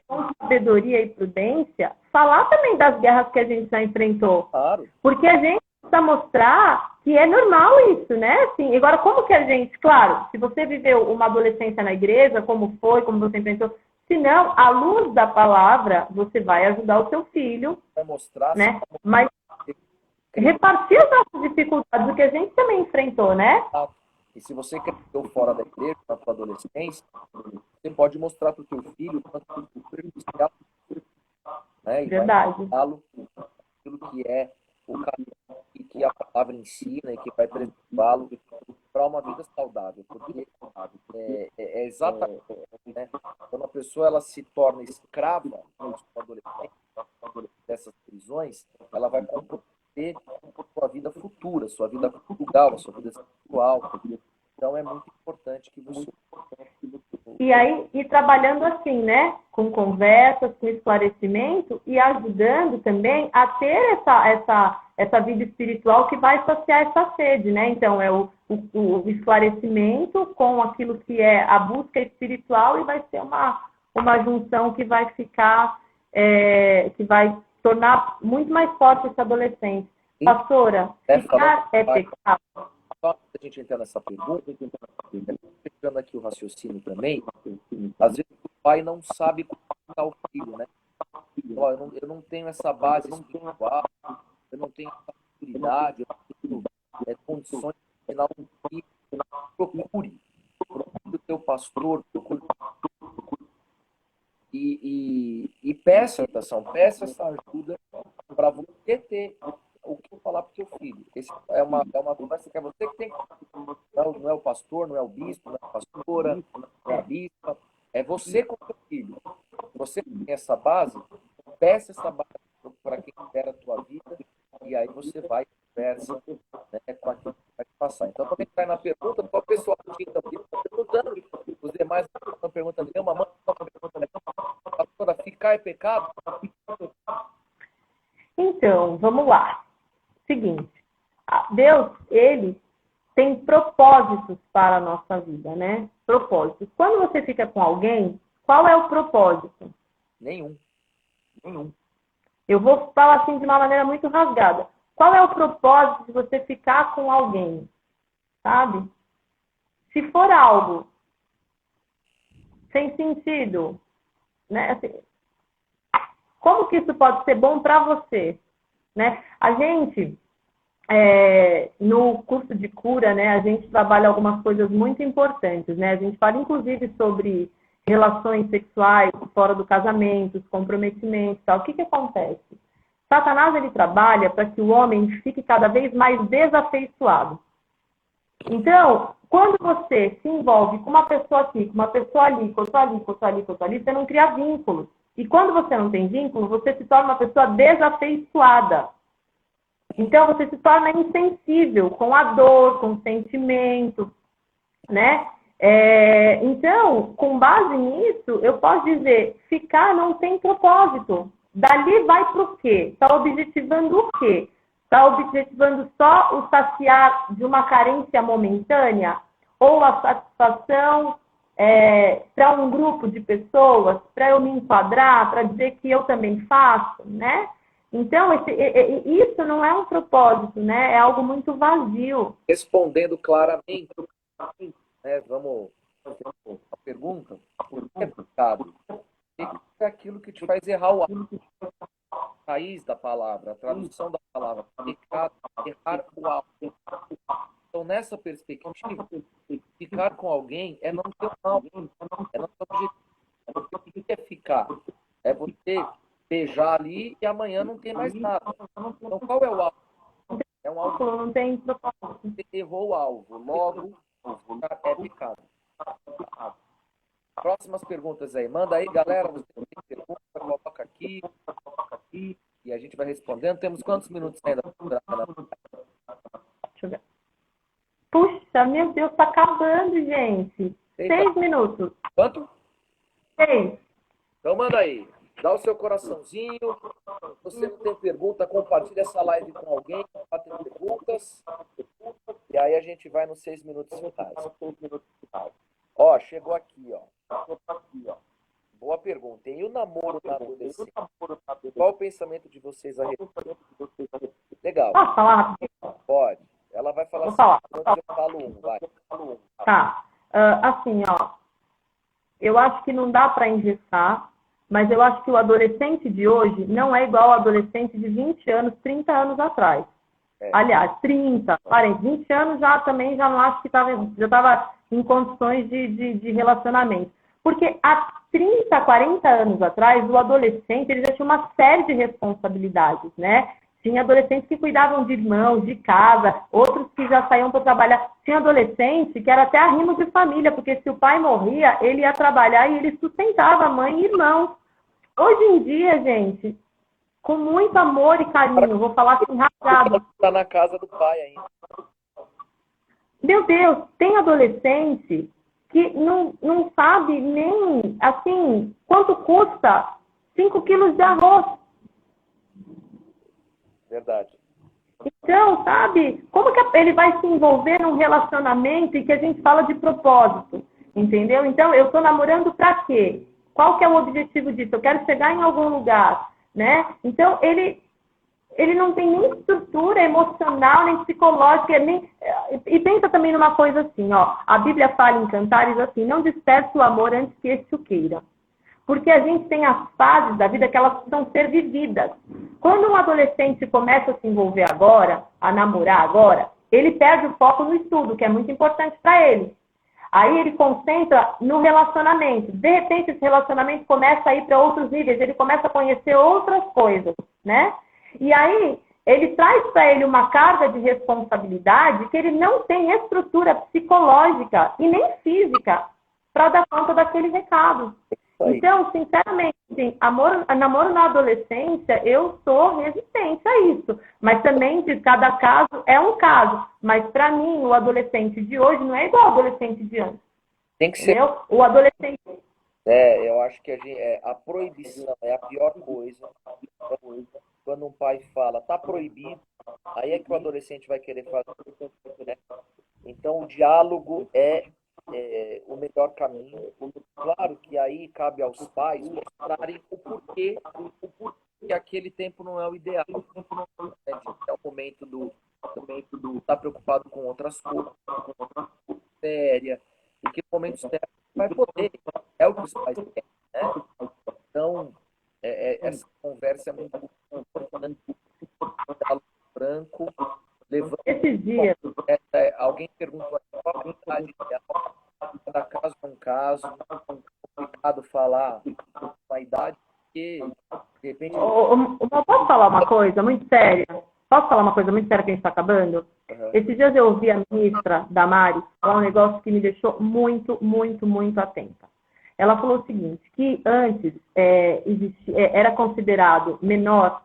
[SPEAKER 3] com sabedoria e prudência, falar também das guerras que a gente já enfrentou.
[SPEAKER 2] Claro.
[SPEAKER 3] Porque a gente precisa mostrar que é normal isso, né? Assim, agora, como que a gente, claro, se você viveu uma adolescência na igreja, como foi, como você enfrentou, se não, à luz da palavra, você vai ajudar o seu filho,
[SPEAKER 2] vai mostrar,
[SPEAKER 3] né? Mas repartir as nossas dificuldades, o que a gente também enfrentou, né?
[SPEAKER 2] E se você cresceu fora da igreja, na sua adolescência, você pode mostrar para o seu filho quanto superficial, né? E
[SPEAKER 3] verdade.
[SPEAKER 2] vai aquilo que é o caminho e que a palavra ensina e que vai preservá-lo para uma vida saudável, porque é exatamente, né? Quando a pessoa ela se torna escrava dos decisões, ela vai comprometer a sua vida futura, sua vida cultural, sua vida espiritual. Então, é muito importante que você...
[SPEAKER 3] E aí, ir trabalhando assim, né? Com conversas, com esclarecimento e ajudando também a ter essa vida espiritual que vai saciar essa sede, né? Então, é o esclarecimento com aquilo que é a busca espiritual e vai ser uma junção que vai ficar, que vai tornar muito mais forte esse adolescente. Pastora, ficar é pecado?
[SPEAKER 2] Só a gente entrar nessa pergunta, pegando aqui o raciocínio também, às vezes o pai não sabe cuidar o filho, né? Ó, eu não tenho essa base espiritual, eu não tenho essa maturidade, eu não tenho condições de ensinar um filho. Procure o teu pastor, e peça orientação, peça essa ajuda para você ter o que falar para o seu filho. Esse é uma conversa que é você que tem que... Não é o pastor, não é o bispo, não é a pastora, não é a bispa. É você com o seu filho. Você tem essa base, peça essa base para quem quer a tua vida e aí você vai e conversa, né, com aquilo que vai te passar. Então, para quem está na pergunta, o pessoal que está perguntando, os demais estão perguntando, uma mãe está perguntando, pastora, ficar é pecado?
[SPEAKER 3] Então, vamos lá. Seguinte, Deus, ele tem propósitos para a nossa vida, né? Propósitos. Quando você fica com alguém, qual é o propósito?
[SPEAKER 2] Nenhum.
[SPEAKER 3] Eu vou falar assim de uma maneira muito rasgada. Qual é o propósito de você ficar com alguém? Sabe? Se for algo sem sentido, né? Assim, como que isso pode ser bom para você? Né? A gente, no curso de cura, né, a gente trabalha algumas coisas muito importantes. Né? A gente fala, inclusive, sobre relações sexuais fora do casamento, comprometimentos e tal. O que acontece? Satanás, ele trabalha para que o homem fique cada vez mais desafeiçoado. Então, quando você se envolve com uma pessoa aqui, com uma pessoa ali, com outra ali, com outra ali, com outra ali, você não cria vínculos. E quando você não tem vínculo, você se torna uma pessoa desafeiçoada. Então, você se torna insensível com a dor, com o sentimento, né? Então, com base nisso, eu posso dizer, ficar não tem propósito. Dali vai para o quê? Está objetivando o quê? Está objetivando só o saciar de uma carência momentânea? Ou a satisfação para um grupo de pessoas, para eu me enquadrar, para dizer que eu também faço, né? Então, isso não é um propósito, né? É algo muito vazio.
[SPEAKER 2] Respondendo claramente, né, vamos a pergunta, por que é pecado? É aquilo que te faz errar o alvo. A raiz da palavra, a tradução da palavra, pecado, errar o alvo. Então, nessa perspectiva, ficar com alguém é não ter um alvo, é não ter objetivo. O que é ficar? É você beijar ali e amanhã não tem mais nada. Então, qual é o alvo? É um alvo.
[SPEAKER 3] Não tem propósito.
[SPEAKER 2] Você errou o alvo, logo é pecado. Próximas perguntas aí. Manda aí, galera. Você tem pergunta, coloca aqui. E a gente vai respondendo. Temos quantos minutos ainda?
[SPEAKER 3] Deixa eu ver. Puxa, meu Deus, tá acabando, gente. 6 minutos.
[SPEAKER 2] Quanto?
[SPEAKER 3] 6.
[SPEAKER 2] Então manda aí. Dá o seu coraçãozinho. Se você não tem pergunta, compartilha essa live com alguém para ter perguntas. E aí a gente vai nos 6 minutos finais. Ó, chegou aqui, ó. Boa pergunta. E o namoro na adolescência? Qual o pensamento de vocês a respeito? Legal.
[SPEAKER 3] Posso falar rapidinho?
[SPEAKER 2] Pode. Ela vai falar
[SPEAKER 3] Vou falar.
[SPEAKER 2] Eu falo vai.
[SPEAKER 3] Tá. Assim, ó. Eu acho que não dá para engessar, mas eu acho que o adolescente de hoje não é igual ao adolescente de 20 anos, 30 anos atrás. Aliás, 30, 40, 20 anos já não acho que já estava em condições de relacionamento. Porque há 30, 40 anos atrás, o adolescente ele já tinha uma série de responsabilidades, né? Tinha adolescentes que cuidavam de irmãos, de casa, outros que já saíam para trabalhar. Tinha adolescente que era até arrimo de família, porque se o pai morria, ele ia trabalhar e ele sustentava a mãe e irmãos. Hoje em dia, gente, com muito amor e carinho, vou falar assim, rasgado.
[SPEAKER 2] Tá na casa do pai ainda.
[SPEAKER 3] Meu Deus, tem adolescente que não sabe nem, assim, quanto custa 5 quilos de arroz.
[SPEAKER 2] Verdade.
[SPEAKER 3] Então, sabe, como que ele vai se envolver num relacionamento e que a gente fala de propósito, entendeu? Então, eu estou namorando para quê? Qual que é o objetivo disso? Eu quero chegar em algum lugar, né? Então, ele não tem nem estrutura emocional, nem psicológica, nem... E pensa também numa coisa assim, ó, a Bíblia fala em Cantares assim, não desperte o amor antes que este o queira. Porque a gente tem as fases da vida que elas precisam ser vividas. Quando um adolescente começa a se envolver agora, a namorar agora, ele perde o foco no estudo, que é muito importante para ele. Aí ele concentra no relacionamento. De repente, esse relacionamento começa a ir para outros níveis, ele começa a conhecer outras coisas, né? E aí, ele traz para ele uma carga de responsabilidade que ele não tem estrutura psicológica e nem física para dar conta daquele recado. Então, sinceramente, assim, namoro na adolescência, eu sou resistente a isso. Mas também, de cada caso, é um caso. Mas, para mim, o adolescente de hoje não é igual ao adolescente de antes.
[SPEAKER 2] Tem que ser.
[SPEAKER 3] Entendeu? O adolescente...
[SPEAKER 2] Eu acho que a proibição é a pior coisa. Quando um pai fala, tá proibido, aí é que o adolescente vai querer fazer. Né? Então, o diálogo é o melhor caminho. Claro que aí cabe aos pais mostrarem o porquê que aquele tempo não é o ideal. É o momento do estar preocupado com outras coisas, séria, e que no momento certo vai poder. É o que os pais querem, né? Então, essa conversa é muito importante. Branco, levando.
[SPEAKER 3] Esses dias.
[SPEAKER 2] Alguém perguntou qual a idade ideal. Cada caso é um caso. É complicado falar a idade, porque de repente.
[SPEAKER 3] Posso falar uma coisa muito séria? Posso falar uma coisa muito séria que a gente está acabando?
[SPEAKER 2] Uhum.
[SPEAKER 3] Esses dias eu ouvi a ministra Damares falar um negócio que me deixou muito, muito, muito atenta. Ela falou o seguinte, que antes era considerado menor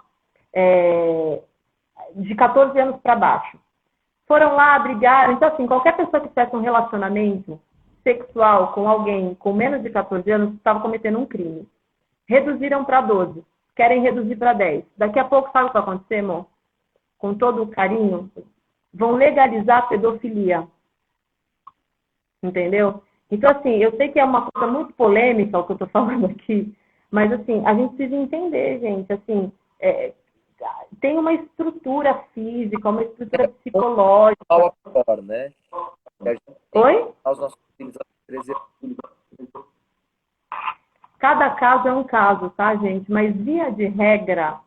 [SPEAKER 3] de 14 anos para baixo. Foram lá, brigaram. Então, assim, qualquer pessoa que tivesse um relacionamento sexual com alguém com menos de 14 anos estava cometendo um crime. Reduziram para 12. Querem reduzir para 10. Daqui a pouco, sabe o que vai acontecer, amor? Com todo o carinho, vão legalizar a pedofilia. Entendeu? Então, assim, eu sei que é uma coisa muito polêmica o que eu estou falando aqui, mas, assim, a gente precisa entender, gente, assim, tem uma estrutura física, uma estrutura psicológica.
[SPEAKER 2] Pior, né?
[SPEAKER 3] Oi?
[SPEAKER 2] Os nossos filhos a 13 anos.
[SPEAKER 3] Cada caso é um caso, tá, gente? Mas via de regra,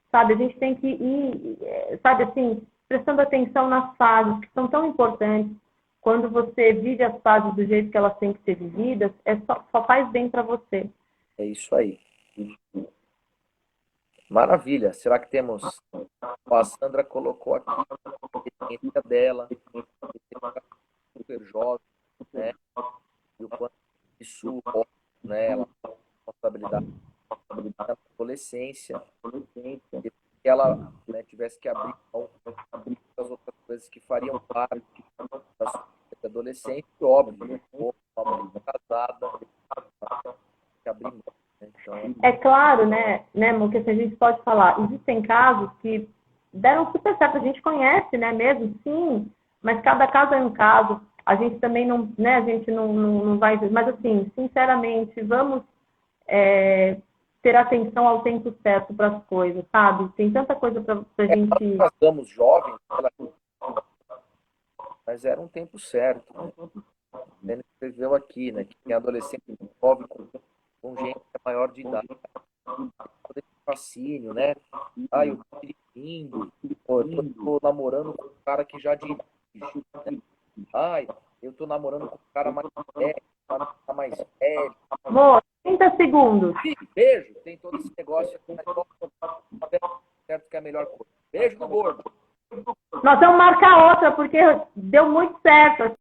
[SPEAKER 3] sabe, a gente tem que ir, sabe, assim, prestando atenção nas fases que são tão importantes. Quando você vive as fases do jeito que elas têm que ser vividas, só faz bem para você.
[SPEAKER 2] É isso aí. Maravilha. Será que temos... A Sandra colocou aqui a experiência dela, super jovem, né? E o quanto isso, né? Ela tem responsabilidade da adolescência, que ela, né, tivesse que abrir as outras coisas que fariam parte da sua adolescente, óbvio, uma mulher casada, que abrir mão. Então...
[SPEAKER 3] É claro, né, amor, que a gente pode falar, existem casos que deram super certo, a gente conhece, né, mesmo, sim, mas cada caso é um caso, a gente também não, né, a gente não vai, mas assim, sinceramente, vamos ter atenção ao tempo certo para as coisas, sabe? Tem tanta coisa para a gente...
[SPEAKER 2] Nós casamos jovens, mas era um tempo certo, né? Ele escreveu aqui, né, que tem adolescente jovem com gente que é maior de idade. Todo esse fascínio, né? Eu tô dirigindo, eu tô namorando com um cara que já dirige, né? Eu tô namorando com um cara mais velho, tá mais velho.
[SPEAKER 3] Amor, 30 segundos.
[SPEAKER 2] Beijo, tem todo esse negócio certo que é a melhor coisa. Beijo do gordo.
[SPEAKER 3] Nós vamos marcar outra, porque deu muito certo.